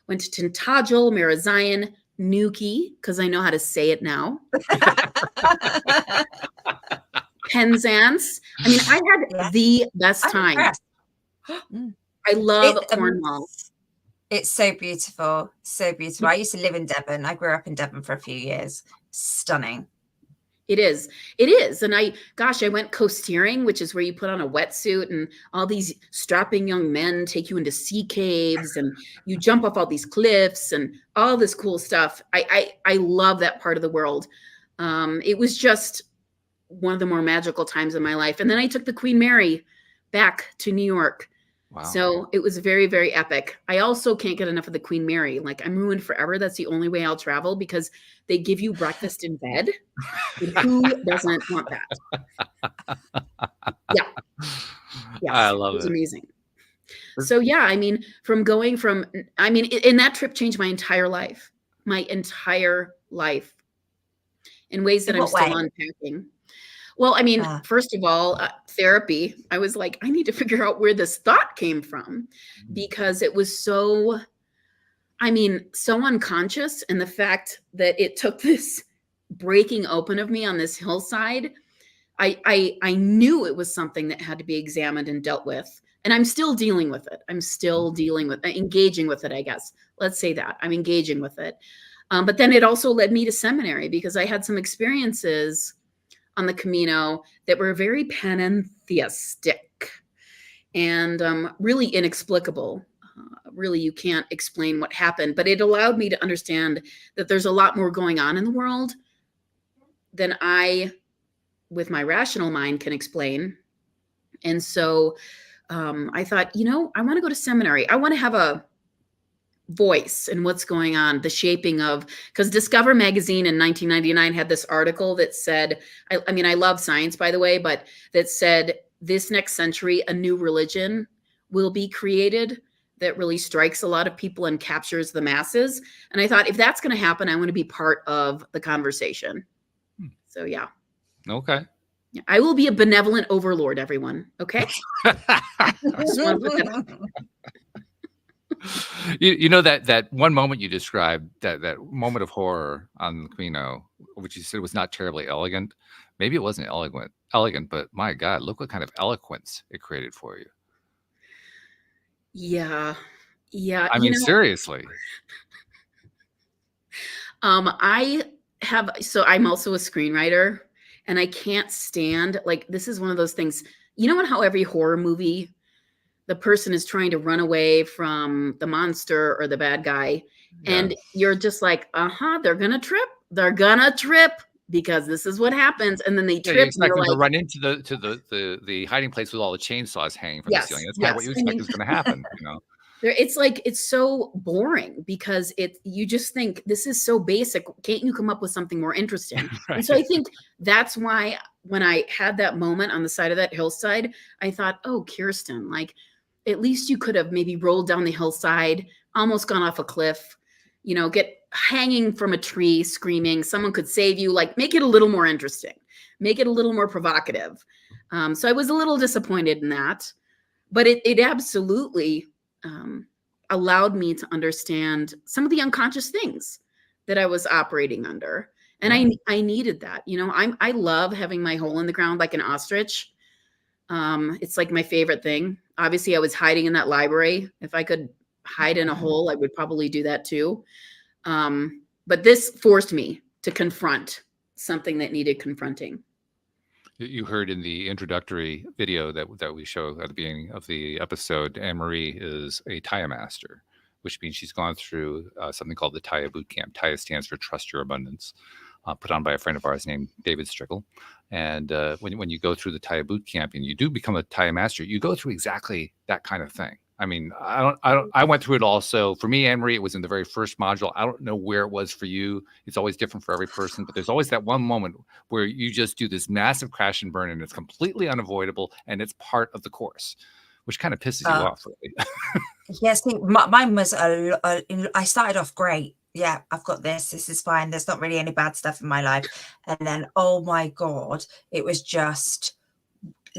Went to Tintagel, Marazion, Newquay, because I know how to say it now. Penzance. I mean, I had the best time. I love Cornwall. It's so beautiful. So beautiful. I used to live in Devon. I grew up in Devon for a few years. Stunning. It is. It is. And I went coasteering, which is where you put on a wetsuit and all these strapping young men take you into sea caves and you jump off all these cliffs and all this cool stuff. I love that part of the world. It was just one of the more magical times of my life. And then I took the Queen Mary back to New York. Wow. So it was very, very epic. I also can't get enough of the Queen Mary. Like, I'm ruined forever. That's the only way I'll travel because they give you breakfast in bed. And who doesn't want that? Yeah. Yes, I love it. It was amazing. So yeah, I mean, and that trip changed my entire life. My entire life. In ways that I'm still unpacking. Well, I mean, first of all, therapy, I was like, I need to figure out where this thought came from because it was so unconscious. And the fact that it took this breaking open of me on this hillside, I knew it was something that had to be examined and dealt with. And I'm still dealing with it. I'm still engaging with it, I guess. Let's say that. I'm engaging with it. But then it also led me to seminary because I had some experiences on the Camino that were very panentheistic and really inexplicable. Really, you can't explain what happened, but it allowed me to understand that there's a lot more going on in the world than I, with my rational mind, can explain. And so I thought, I want to go to seminary. I want to have a voice in what's going on, the shaping of, because Discover magazine in 1999 had this article that said, I mean, I love science, by the way, but that said, this next century, a new religion will be created that really strikes a lot of people and captures the masses. And I thought, if that's going to happen, I want to be part of the conversation. So, yeah. Okay. Yeah, I will be a benevolent overlord, everyone. Okay. You know that one moment you described, that moment of horror on the Camino, which you said was not terribly elegant. Maybe it wasn't elegant, but my God, look what kind of eloquence it created for you. Yeah. I mean, seriously. I'm also a screenwriter, and I can't stand, like, this is one of those things, how every horror movie, the person is trying to run away from the monster or the bad guy. Yeah. And you're just like, they're going to trip because this is what happens. And then they trip. You expect them to run into the hiding place with all the chainsaws hanging from the ceiling. That's kind of what you expect is going to happen. It's like, it's so boring because you just think this is so basic. Can't you come up with something more interesting? Right. And so I think that's why when I had that moment on the side of that hillside, I thought, oh, Kirsten, like, at least you could have maybe rolled down the hillside, almost gone off a cliff, get hanging from a tree, screaming. Someone could save you, like, make it a little more interesting, make it a little more provocative. So I was a little disappointed in that, but it absolutely allowed me to understand some of the unconscious things that I was operating under. And I needed that. I love having my hole in the ground like an ostrich. It's like my favorite thing. Obviously, I was hiding in that library. If I could hide in a hole, I would probably do that too. But this forced me to confront something that needed confronting. You heard in the introductory video that we show at the beginning of the episode, Anne-Marie is a Taya master, which means she's gone through something called the Taya boot camp. Taya stands for Trust Your Abundance, put on by a friend of ours named David Strickle. And when you go through the Taya boot camp and you do become a Taya master, you go through exactly that kind of thing. I mean, I went through it also. For me, Anne-Marie, it was in the very first module. I don't know where it was for you. It's always different for every person, but there's always that one moment where you just do this massive crash and burn and it's completely unavoidable and it's part of the course. which kind of pisses you off, really. Yes, mine was I started off great. Yeah, I've got this. This is fine. There's not really any bad stuff in my life. And then, oh my God, it was just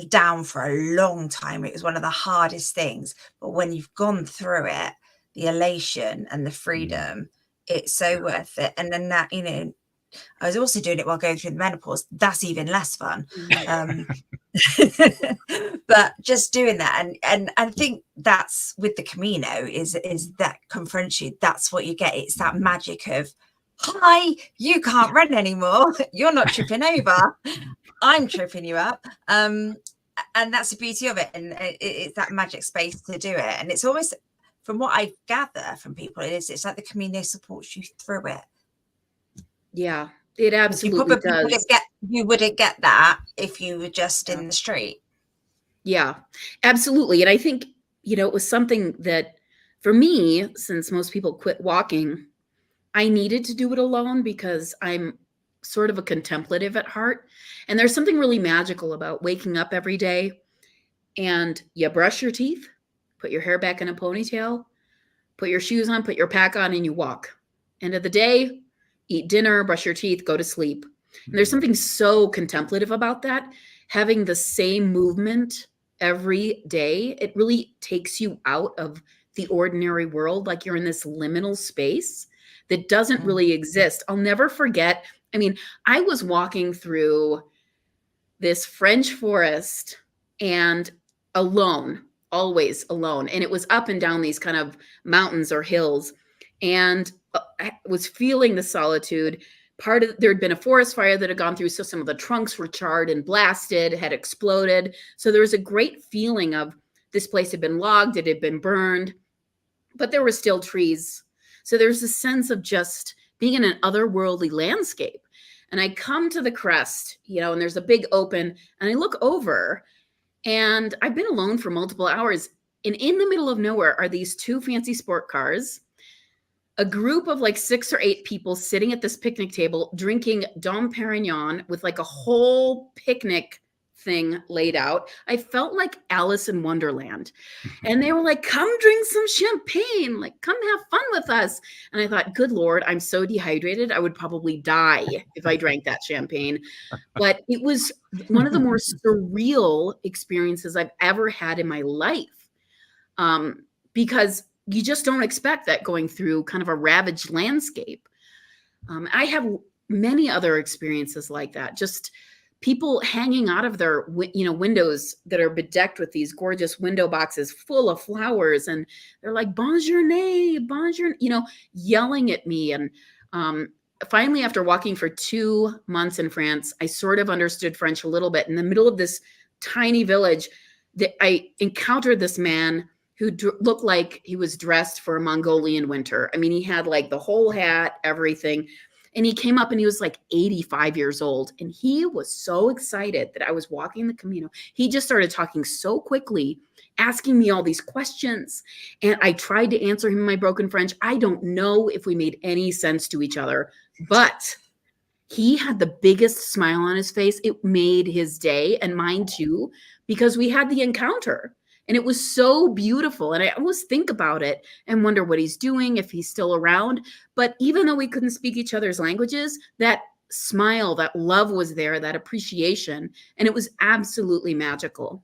down for a long time. It was one of the hardest things. But when you've gone through it, the elation and the freedom, it's so worth it. And then that, I was also doing it while going through the menopause. That's even less fun. But just doing that, and I think that's with the Camino is that confronts you. That's what you get. It's that magic of, hi, you can't run anymore. You're not tripping over. I'm tripping you up. And that's the beauty of it. And it's that magic space to do it. And it's always, from what I gather from people, it's like the Camino supports you through it. Yeah, it absolutely does. You wouldn't get that if you were just in the street. Yeah, absolutely. And I think, it was something that for me, since most people quit walking, I needed to do it alone because I'm sort of a contemplative at heart. And there's something really magical about waking up every day and you brush your teeth, put your hair back in a ponytail, put your shoes on, put your pack on, and you walk. End of the day, eat dinner, brush your teeth, go to sleep. And there's something so contemplative about that. Having the same movement every day, it really takes you out of the ordinary world. Like you're in this liminal space that doesn't really exist. I'll never forget. I mean, I was walking through this French forest and alone, always alone. And it was up and down these kind of mountains or hills. And I was feeling the solitude. There had been a forest fire that had gone through. So some of the trunks were charred and blasted, had exploded. So there was a great feeling of this place had been logged, it had been burned, but there were still trees. So there's a sense of just being in an otherworldly landscape. And I come to the crest, and there's a big open, and I look over, and I've been alone for multiple hours. And in the middle of nowhere are these two fancy sport cars, a group of like 6 or 8 people sitting at this picnic table, drinking Dom Perignon with like a whole picnic thing laid out. I felt like Alice in Wonderland. And they were like, come drink some champagne, like come have fun with us. And I thought, good Lord, I'm so dehydrated. I would probably die if I drank that champagne. But it was one of the more surreal experiences I've ever had in my life. Because you just don't expect that going through kind of a ravaged landscape. I have many other experiences like that. Just people hanging out of their, windows that are bedecked with these gorgeous window boxes full of flowers. And they're like, bonjour, bonjour, yelling at me. And finally, after walking for 2 months in France, I sort of understood French a little bit. In the middle of this tiny village, I encountered this man who looked like he was dressed for a Mongolian winter. I mean, he had like the whole hat, everything. And he came up and he was like 85 years old. And he was so excited that I was walking the Camino. He just started talking so quickly, asking me all these questions. And I tried to answer him in my broken French. I don't know if we made any sense to each other, but he had the biggest smile on his face. It made his day and mine too, because we had the encounter. And it was so beautiful. And I always think about it and wonder what he's doing, if he's still around. But even though we couldn't speak each other's languages, that smile, that love was there, that appreciation. And it was absolutely magical.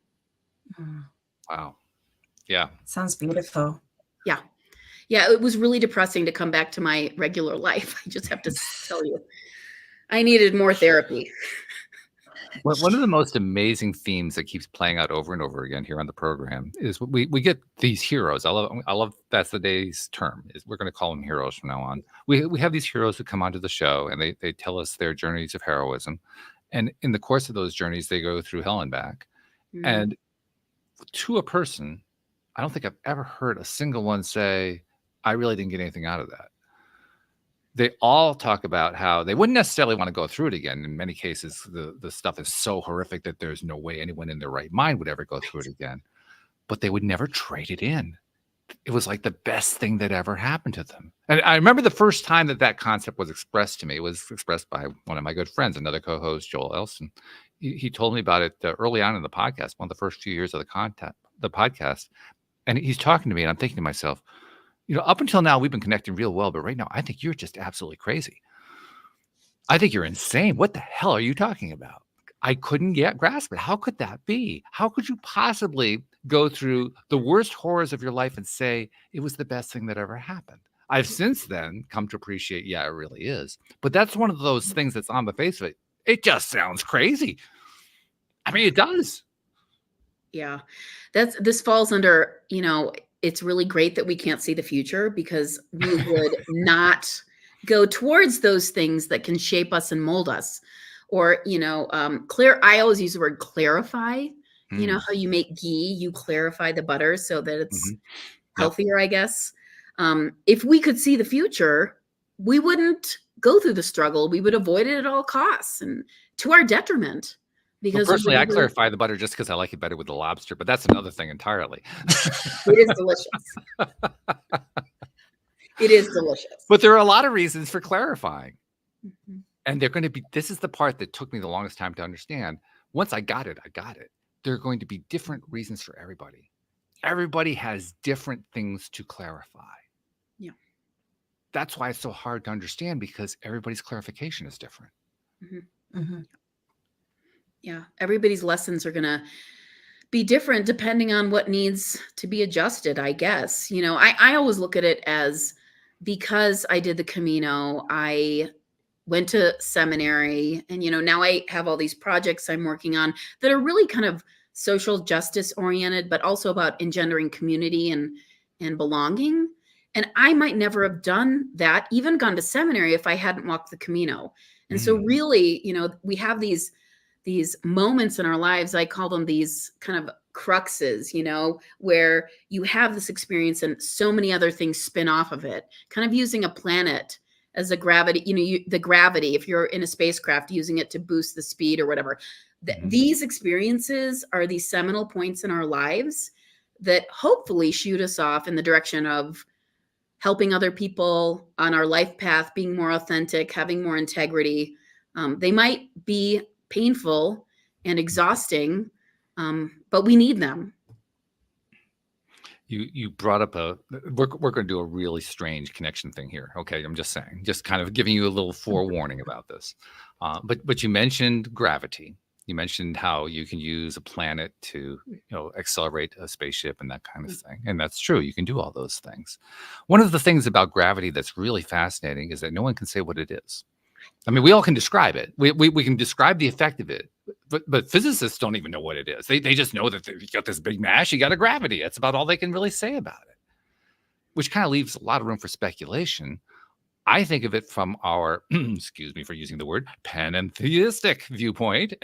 Wow. Yeah. Sounds beautiful. Yeah. Yeah. It was really depressing to come back to my regular life. I just have to tell you, I needed more therapy. Well, one of the most amazing themes that keeps playing out over and over again here on the program is we get these heroes. I love that's the day's term. We're going to call them heroes from now on. We have these heroes who come onto the show and they tell us their journeys of heroism, and in the course of those journeys, they go through hell and back. Mm-hmm. And to a person, I don't think I've ever heard a single one say, "I really didn't get anything out of that." They all talk about how they wouldn't necessarily want to go through it again. In many cases, the stuff is so horrific that there's no way anyone in their right mind would ever go through it again. But they would never trade it in. It was like the best thing that ever happened to them. And I remember the first time that concept was expressed to me. It was expressed by one of my good friends, another co-host, Joel Elson. He told me about it early on in the podcast, one of the first few years of the the podcast, and he's talking to me, and I'm thinking to myself, up until now we've been connecting real well, but right now I think you're just absolutely crazy. I think you're insane. What the hell are you talking about? I couldn't grasp it. How could that be? How could you possibly go through the worst horrors of your life and say it was the best thing that ever happened? I've since then come to appreciate, yeah, it really is. But that's one of those things that's on the face of it. It just sounds crazy. I mean, it does. Yeah, this falls under, it's really great that we can't see the future, because we would not go towards those things that can shape us and mold us. Or, I always use the word clarify. You know how you make ghee, you clarify the butter so that it's healthier, I guess. If we could see the future, we wouldn't go through the struggle. We would avoid it at all costs, and to our detriment. Because personally, I clarify the butter just because I like it better with the lobster, but that's another thing entirely. It is delicious. It is delicious. But there are a lot of reasons for clarifying. And they're going to be, this is the part that took me the longest time to understand. Once I got it. There are going to be different reasons for everybody. Everybody has different things to clarify. Yeah. That's why it's so hard to understand, because everybody's clarification is different. Yeah. Everybody's lessons are going to be different depending on what needs to be adjusted, I guess. I always look at it as, because I did the Camino, I went to seminary, and, now I have all these projects I'm working on that are really kind of social justice oriented, but also about engendering community and belonging. And I might never have done that, even gone to seminary, if I hadn't walked the Camino. And so really, we have these moments in our lives, I call them these kind of cruxes, where you have this experience and so many other things spin off of it, kind of using a planet as a gravity, the gravity, if you're in a spacecraft, using it to boost the speed or whatever. These experiences are these seminal points in our lives that hopefully shoot us off in the direction of helping other people on our life path, being more authentic, having more integrity. They might be painful and exhausting, but we need them. You brought up we're going to do a really strange connection thing here. Okay, I'm just saying, just kind of giving you a little forewarning about this. But you mentioned gravity. You mentioned how you can use a planet to accelerate a spaceship and that kind of thing. And that's true. You can do all those things. One of the things about gravity that's really fascinating is that no one can say what it is. I mean, we all can describe it. We can describe the effect of it, but physicists don't even know what it is. They just know that you got this big mass, you got a gravity. That's about all they can really say about it, which kind of leaves a lot of room for speculation. I think of it from our, excuse me for using the word, panentheistic viewpoint.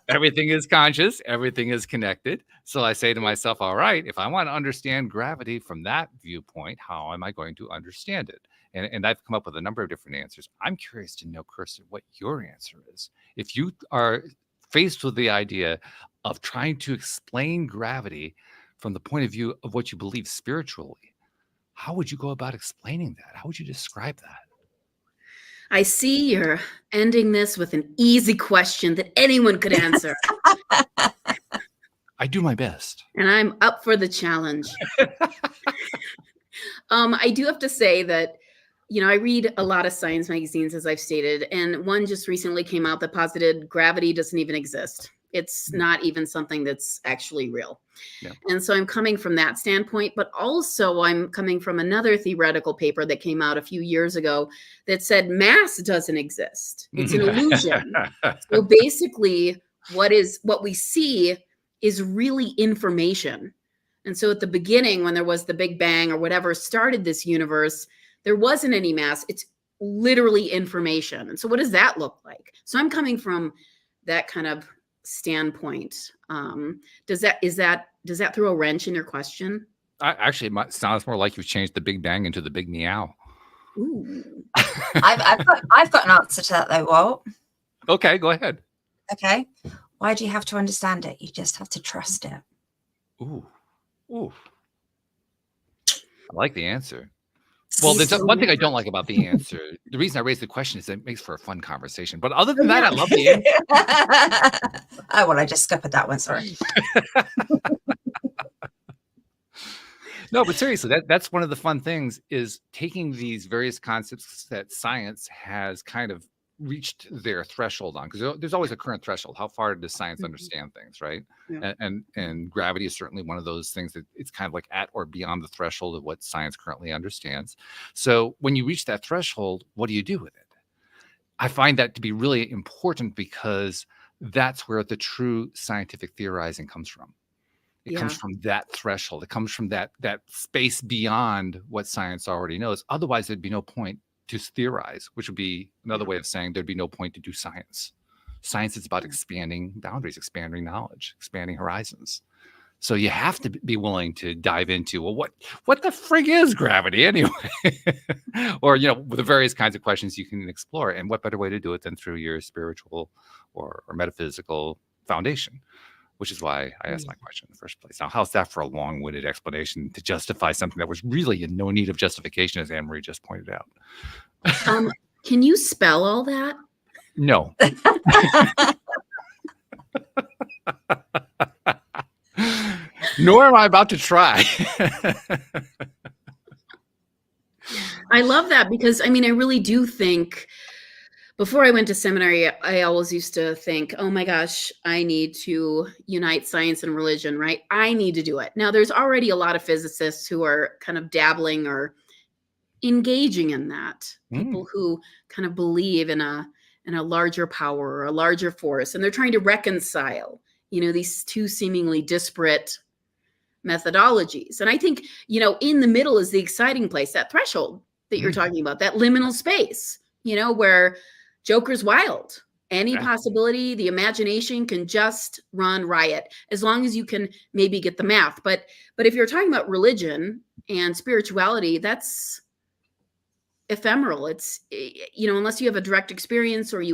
Everything is conscious. Everything is connected. So I say to myself, all right, if I want to understand gravity from that viewpoint, how am I going to understand it? And I've come up with a number of different answers. I'm curious to know, Kirsten, what your answer is. If you are faced with the idea of trying to explain gravity from the point of view of what you believe spiritually, how would you go about explaining that? How would you describe that? I see you're ending this with an easy question that anyone could answer. I do my best. And I'm up for the challenge. I do have to say that, I read a lot of science magazines, as I've stated, and one just recently came out that posited gravity doesn't even exist. It's not even something that's actually real. Yeah. And so I'm coming from that standpoint, but also I'm coming from another theoretical paper that came out a few years ago that said mass doesn't exist. It's an illusion. So basically what we see is really information. And so at the beginning, when there was the Big Bang or whatever started this universe, there wasn't any mass. It's literally information. And so what does that look like? So I'm coming from that kind of standpoint. Does that throw a wrench in your question? Actually, it sounds more like you've changed the Big Bang into the Big Meow. Ooh. I've got an answer to that though, Walt. Okay, go ahead. Okay. Why do you have to understand it? You just have to trust it. Ooh. I like the answer. Well, He's there's so one thing I never. don't like about the answer. The reason I raised the question is it makes for a fun conversation. But other than that, I love the answer. Oh, well, I just scuppered that one. Sorry. No, but seriously, that's one of the fun things is taking these various concepts that science has kind of reached their threshold on, because there's always a current threshold. How far does science understand things, right? Yeah. And gravity is certainly one of those things that it's kind of like at or beyond the threshold of what science currently understands. So when you reach that threshold, what do you do with it? I find that to be really important because that's where the true scientific theorizing comes from. It comes Yeah. from that threshold. It comes from that space beyond what science already knows. Otherwise, there'd be no point to theorize, which would be another way of saying there'd be no point to do science. Science is about expanding boundaries, expanding knowledge, expanding horizons. So you have to be willing to dive into, well, what the frig is gravity anyway? Or, the various kinds of questions you can explore. And what better way to do it than through your spiritual or metaphysical foundation? Which is why I asked my question in the first place. Now, how's that for a long-winded explanation to justify something that was really in no need of justification, as Anne-Marie just pointed out? Can you spell all that? No. Nor am I about to try. I love that because, I really do think before I went to seminary, I always used to think, oh my gosh, I need to unite science and religion, right? I need to do it. Now, there's already a lot of physicists who are kind of dabbling or engaging in that. People who kind of believe in a larger power or a larger force, and they're trying to reconcile, these two seemingly disparate methodologies. And I think, in the middle is the exciting place, that threshold that you're talking about, that liminal space, where Joker's wild. Any possibility, the imagination can just run riot as long as you can maybe get the math. But if you're talking about religion and spirituality, that's ephemeral. It's, unless you have a direct experience or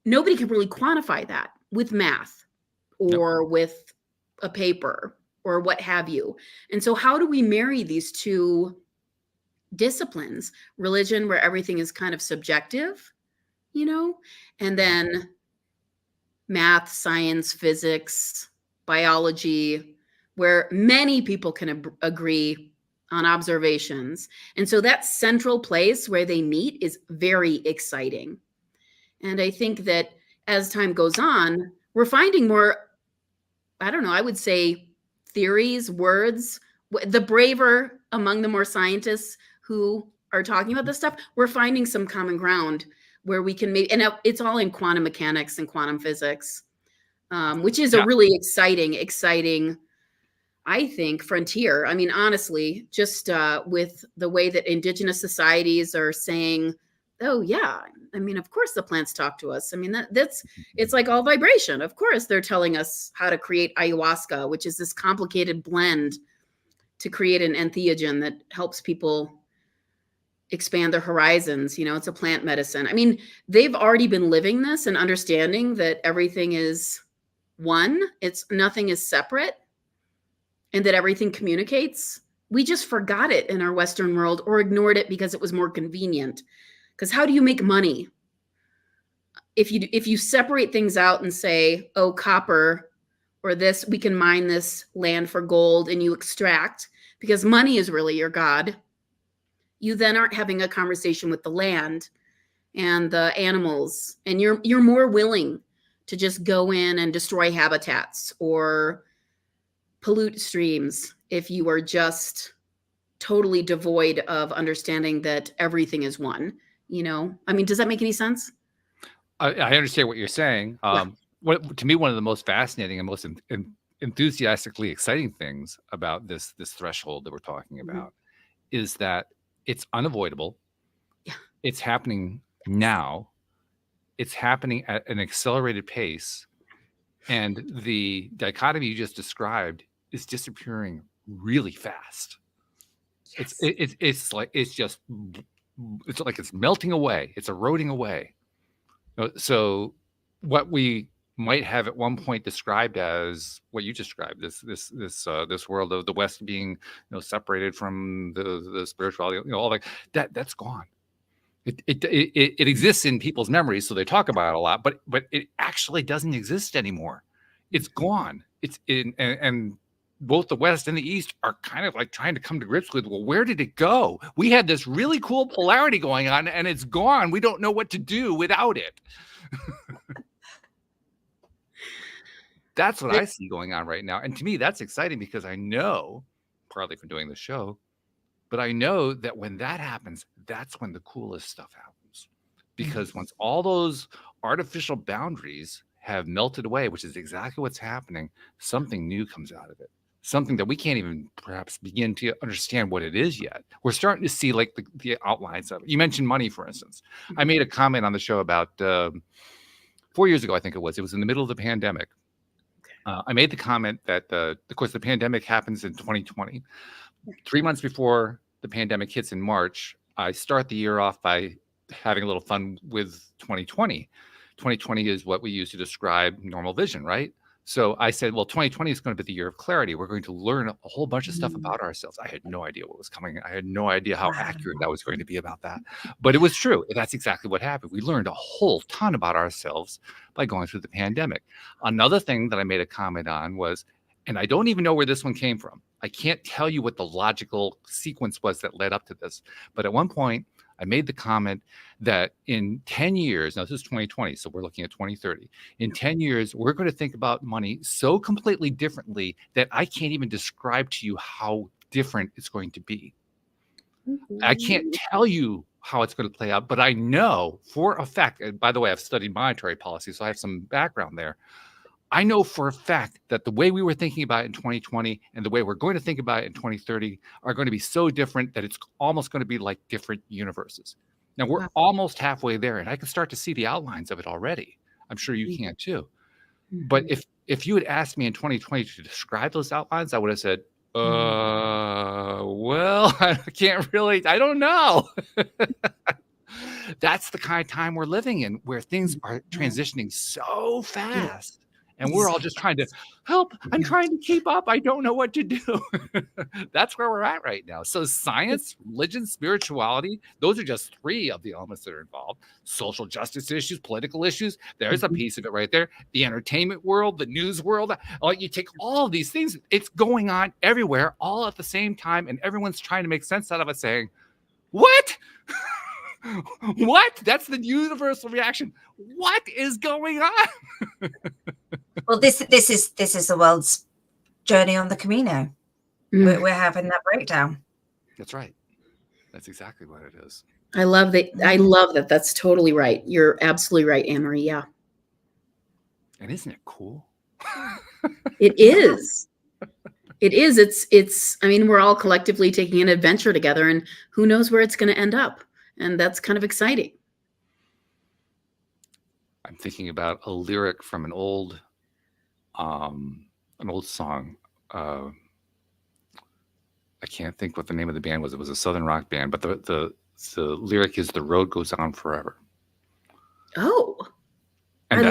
nobody can really quantify that with math or with a paper or what have you. And so how do we marry these two disciplines? Religion, where everything is kind of subjective, and then math, science, physics, biology, where many people can agree on observations. And so that central place where they meet is very exciting. And I think that as time goes on, we're finding more, I would say theories, words, the braver among the more scientists who are talking about this stuff, we're finding some common ground where we can maybe, and it's all in quantum mechanics and quantum physics, which is a really exciting, I think, frontier. Honestly, just with the way that indigenous societies are saying, oh yeah, of course the plants talk to us. It's like all vibration. Of course, they're telling us how to create ayahuasca, which is this complicated blend to create an entheogen that helps people expand their horizons. It's a plant medicine. They've already been living this and understanding that everything is one. Nothing is separate, and that everything communicates. We just forgot it in our Western world or ignored it because it was more convenient. Because how do you make money? If you separate things out and say, oh, copper or this, we can mine this land for gold, and you extract, because money is really your God, you then aren't having a conversation with the land and the animals, and you're more willing to just go in and destroy habitats or pollute streams if you are just totally devoid of understanding that everything is one. Does that make any sense? I understand what you're saying. To me, one of the most fascinating and most enthusiastically exciting things about this threshold that we're talking about is that it's unavoidable. Yeah. It's happening now. It's happening at an accelerated pace. And the dichotomy you just described is disappearing really fast. Yes. It's like it's melting away. It's eroding away. So what we might have at one point described as what you described, this world of the West being, separated from the spirituality, all that's gone. It exists in people's memories, so they talk about it a lot, but it actually doesn't exist anymore. It's gone. It's in, and both the West and the East are kind of like trying to come to grips with, well, where did it go? We had this really cool polarity going on, and it's gone. We don't know what to do without it. That's what I see going on right now. And to me, that's exciting because I know, partly from doing the show, but I know that when that happens, that's when the coolest stuff happens. Because once all those artificial boundaries have melted away, which is exactly what's happening, something new comes out of it. Something that we can't even perhaps begin to understand what it is yet. We're starting to see like the outlines of it. You mentioned money, for instance. I made a comment on the show about 4 years ago, I think it was. It was in the middle of the pandemic. I made the comment that, of course, the pandemic happens in 2020. 3 months before the pandemic hits in March, I start the year off by having a little fun with 2020. 2020 is what we use to describe normal vision, right? So I said, well, 2020 is going to be the year of clarity. We're going to learn a whole bunch of stuff about ourselves. I had no idea what was coming. I had no idea how accurate I was going to be about that. But it was true. That's exactly what happened. We learned a whole ton about ourselves by going through the pandemic. Another thing that I made a comment on was, and I don't even know where this one came from. I can't tell you what the logical sequence was that led up to this. But at one point, I made the comment that in 10 years, now this is 2020, so we're looking at 2030. In 10 years, we're going to think about money so completely differently that I can't even describe to you how different it's going to be. I can't tell you how it's going to play out, but I know for a fact, and by the way, I've studied monetary policy, so I have some background there. I know for a fact that the way we were thinking about it in 2020 and the way we're going to think about it in 2030 are going to be so different that it's almost going to be like different universes. Now, we're almost halfway there, and I can start to see the outlines of it already. I'm sure you can too. But if you had asked me in 2020 to describe those outlines, I would have said, well, I can't really, I don't know. That's the kind of time we're living in, where things are transitioning so fast. And we're all just trying to help. I'm trying to keep up. I don't know what to do. That's where we're at right now. So science, religion, spirituality, those are just three of the elements that are involved. Social justice issues, political issues. There's a piece of it right there. The entertainment world, the news world. You take all of these things. It's going on everywhere, all at the same time. And everyone's trying to make sense out of it, saying, what? What? That's the universal reaction. What is going on? Well, this is the world's journey on the Camino. We're having that breakdown. That's right. That's exactly what it is. I love that. I love that. That's totally right. You're absolutely right, Anne-Marie. Yeah. And isn't it cool? It is. It is. It's, I mean, we're all collectively taking an adventure together, and who knows where it's going to end up. And that's kind of exciting. I'm thinking about a lyric from an old song. I can't think what the name of the band was. It was a Southern rock band, but the lyric is "The road goes on forever." Oh, and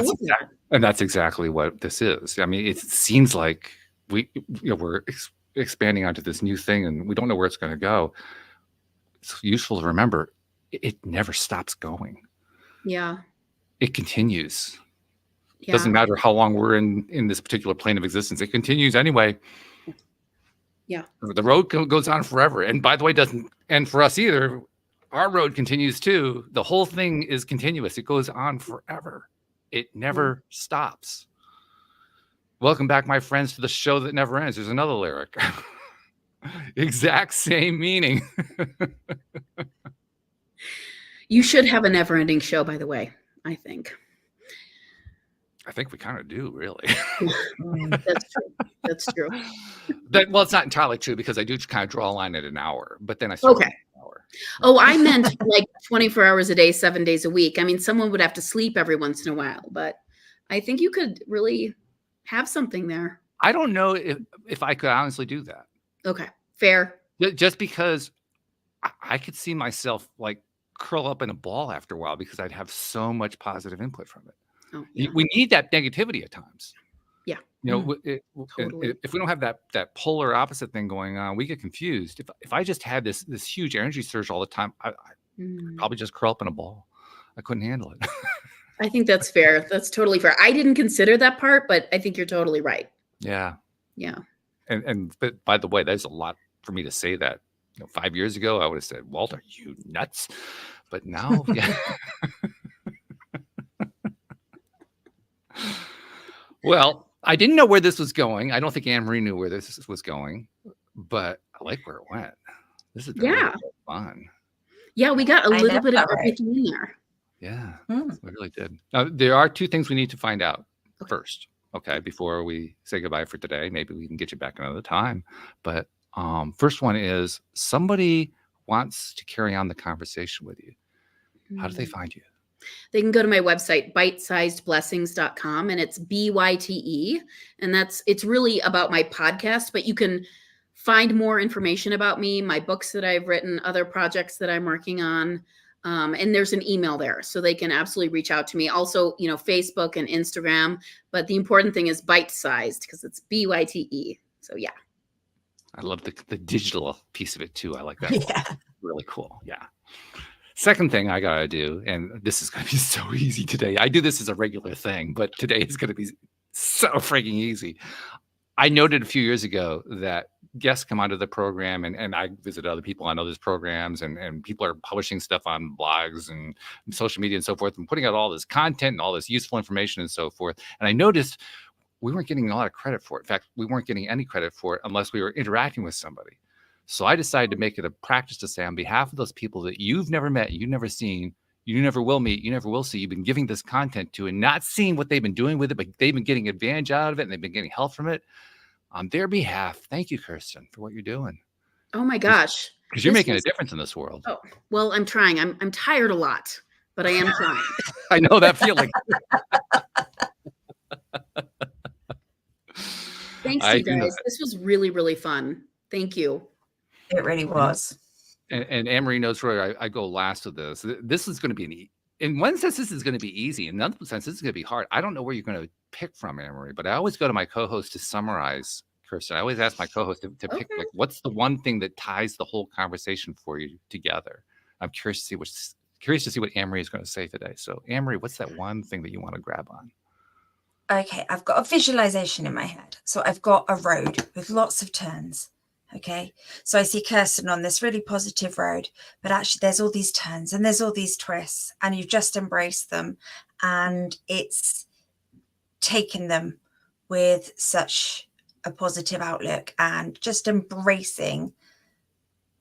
that's exactly what this is. I mean, it seems like we're expanding onto this new thing, and we don't know where it's going to go. It's useful to remember it never stops going. Yeah. It continues. Yeah. Doesn't matter how long we're in this particular plane of existence. It continues anyway. Yeah. The road goes on forever. And by the way, doesn't end for us either. Our road continues too. The whole thing is continuous. It goes on forever. It never stops. Welcome back, my friends, to the show that never ends. There's another lyric. Exact same meaning. You should have a never-ending show, by the way, I think. I think we kind of do, really. That's true. That's true. Well, it's not entirely true, because I do kind of draw a line at an hour, but then I start okay. An hour. Oh, I meant like 24 hours a day, 7 days a week. I mean, someone would have to sleep every once in a while, but I think you could really have something there. I don't know if I could honestly do that. Okay, fair. Just because I could see myself like curl up in a ball after a while, because I'd have so much positive input from it. Oh, yeah. We need that negativity at times. Yeah. You know, Totally. if we don't have that polar opposite thing going on, we get confused. If I just had this huge energy surge all the time, I probably just curl up in a ball. I couldn't handle it. I think that's fair. That's totally fair. I didn't consider that part, but I think you're totally right. Yeah. Yeah. But by the way, there's a lot for me to say that. 5 years ago, I would have said, "Walt, are you nuts?" But now, yeah. Well, I didn't know where this was going. I don't think Anne-Marie knew where this was going, but I like where it went. This is really fun. Yeah, we got a little bit of right. everything in there. Yeah, we really did. There are two things we need to find out first, okay, before we say goodbye for today. Maybe we can get you back another time. But first one is somebody wants to carry on the conversation with you. How do they find you? They can go to my website, bitesizedblessings.com, and it's BYTE. And it's really about my podcast, but you can find more information about me, my books that I've written, other projects that I'm working on. And there's an email there, so they can absolutely reach out to me. Also, Facebook and Instagram. But the important thing is bite-sized because it's BYTE. So yeah. I love the digital piece of it too. I like that. Yeah. Really cool. Yeah. Second thing I got to do, and this is going to be so easy today. I do this as a regular thing, but today is going to be so freaking easy. I noted a few years ago that guests come onto the program and I visit other people on other programs and people are publishing stuff on blogs and social media and so forth and putting out all this content and all this useful information and so forth. And I noticed we weren't getting a lot of credit for it. In fact, we weren't getting any credit for it unless we were interacting with somebody. So I decided to make it a practice to say on behalf of those people that you've never met, you've never seen, you never will meet, you never will see, you've been giving this content to and not seeing what they've been doing with it, but they've been getting advantage out of it and they've been getting help from it. On their behalf, thank you, Kirsten, for what you're doing. Oh my gosh. Because you're making a difference in this world. Oh, well, I'm trying. I'm tired a lot, but I am trying. I know that feeling. Thanks, you guys. This was really, really fun. Thank you. It really was. And Anne-Marie knows where I go last with this. This is going to be in one sense, this is going to be easy. In another sense, this is going to be hard. I don't know where you're going to pick from, Anne-Marie, but I always go to my co-host to summarize, Kirsten. I always ask my co-host to pick, like, what's the one thing that ties the whole conversation for you together? I'm curious to see what Anne-Marie is going to say today. So, Anne-Marie, what's that one thing that you want to grab on? Okay, I've got a visualization in my head. So I've got a road with lots of turns. Okay, so I see Kirsten on this really positive road, but actually there's all these turns and there's all these twists and you've just embraced them and it's taken them with such a positive outlook and just embracing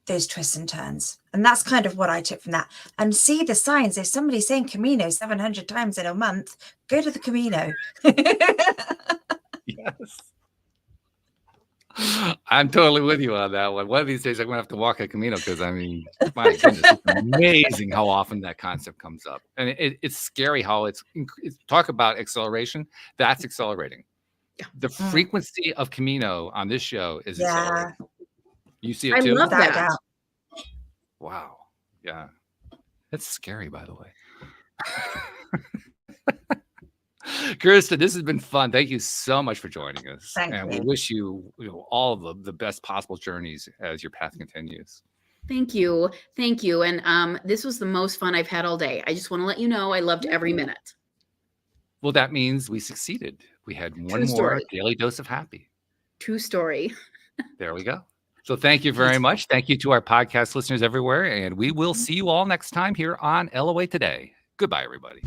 those twists and turns. And that's kind of what I took from that. And see the signs. If somebody's saying Camino 700 times in a month, go to the Camino. Yes. I'm totally with you on that one. One of these days I'm going to have to walk a Camino because, I mean, my goodness, it's amazing how often that concept comes up. And it's scary how it's talk about acceleration. That's accelerating. The frequency of Camino on this show is accelerating. You see it too? I love that. Wow. Yeah. That's scary, by the way. Kirsten, this has been fun. Thank you so much for joining us. Thank you. We wish you, all of the best possible journeys as your path continues. Thank you. Thank you. And this was the most fun I've had all day. I just want to let you know I loved every minute. Well, that means we succeeded. We had one more daily dose of happy. True story. There we go. So thank you very much. Thank you to our podcast listeners everywhere. And we will see you all next time here on LOA Today. Goodbye, everybody.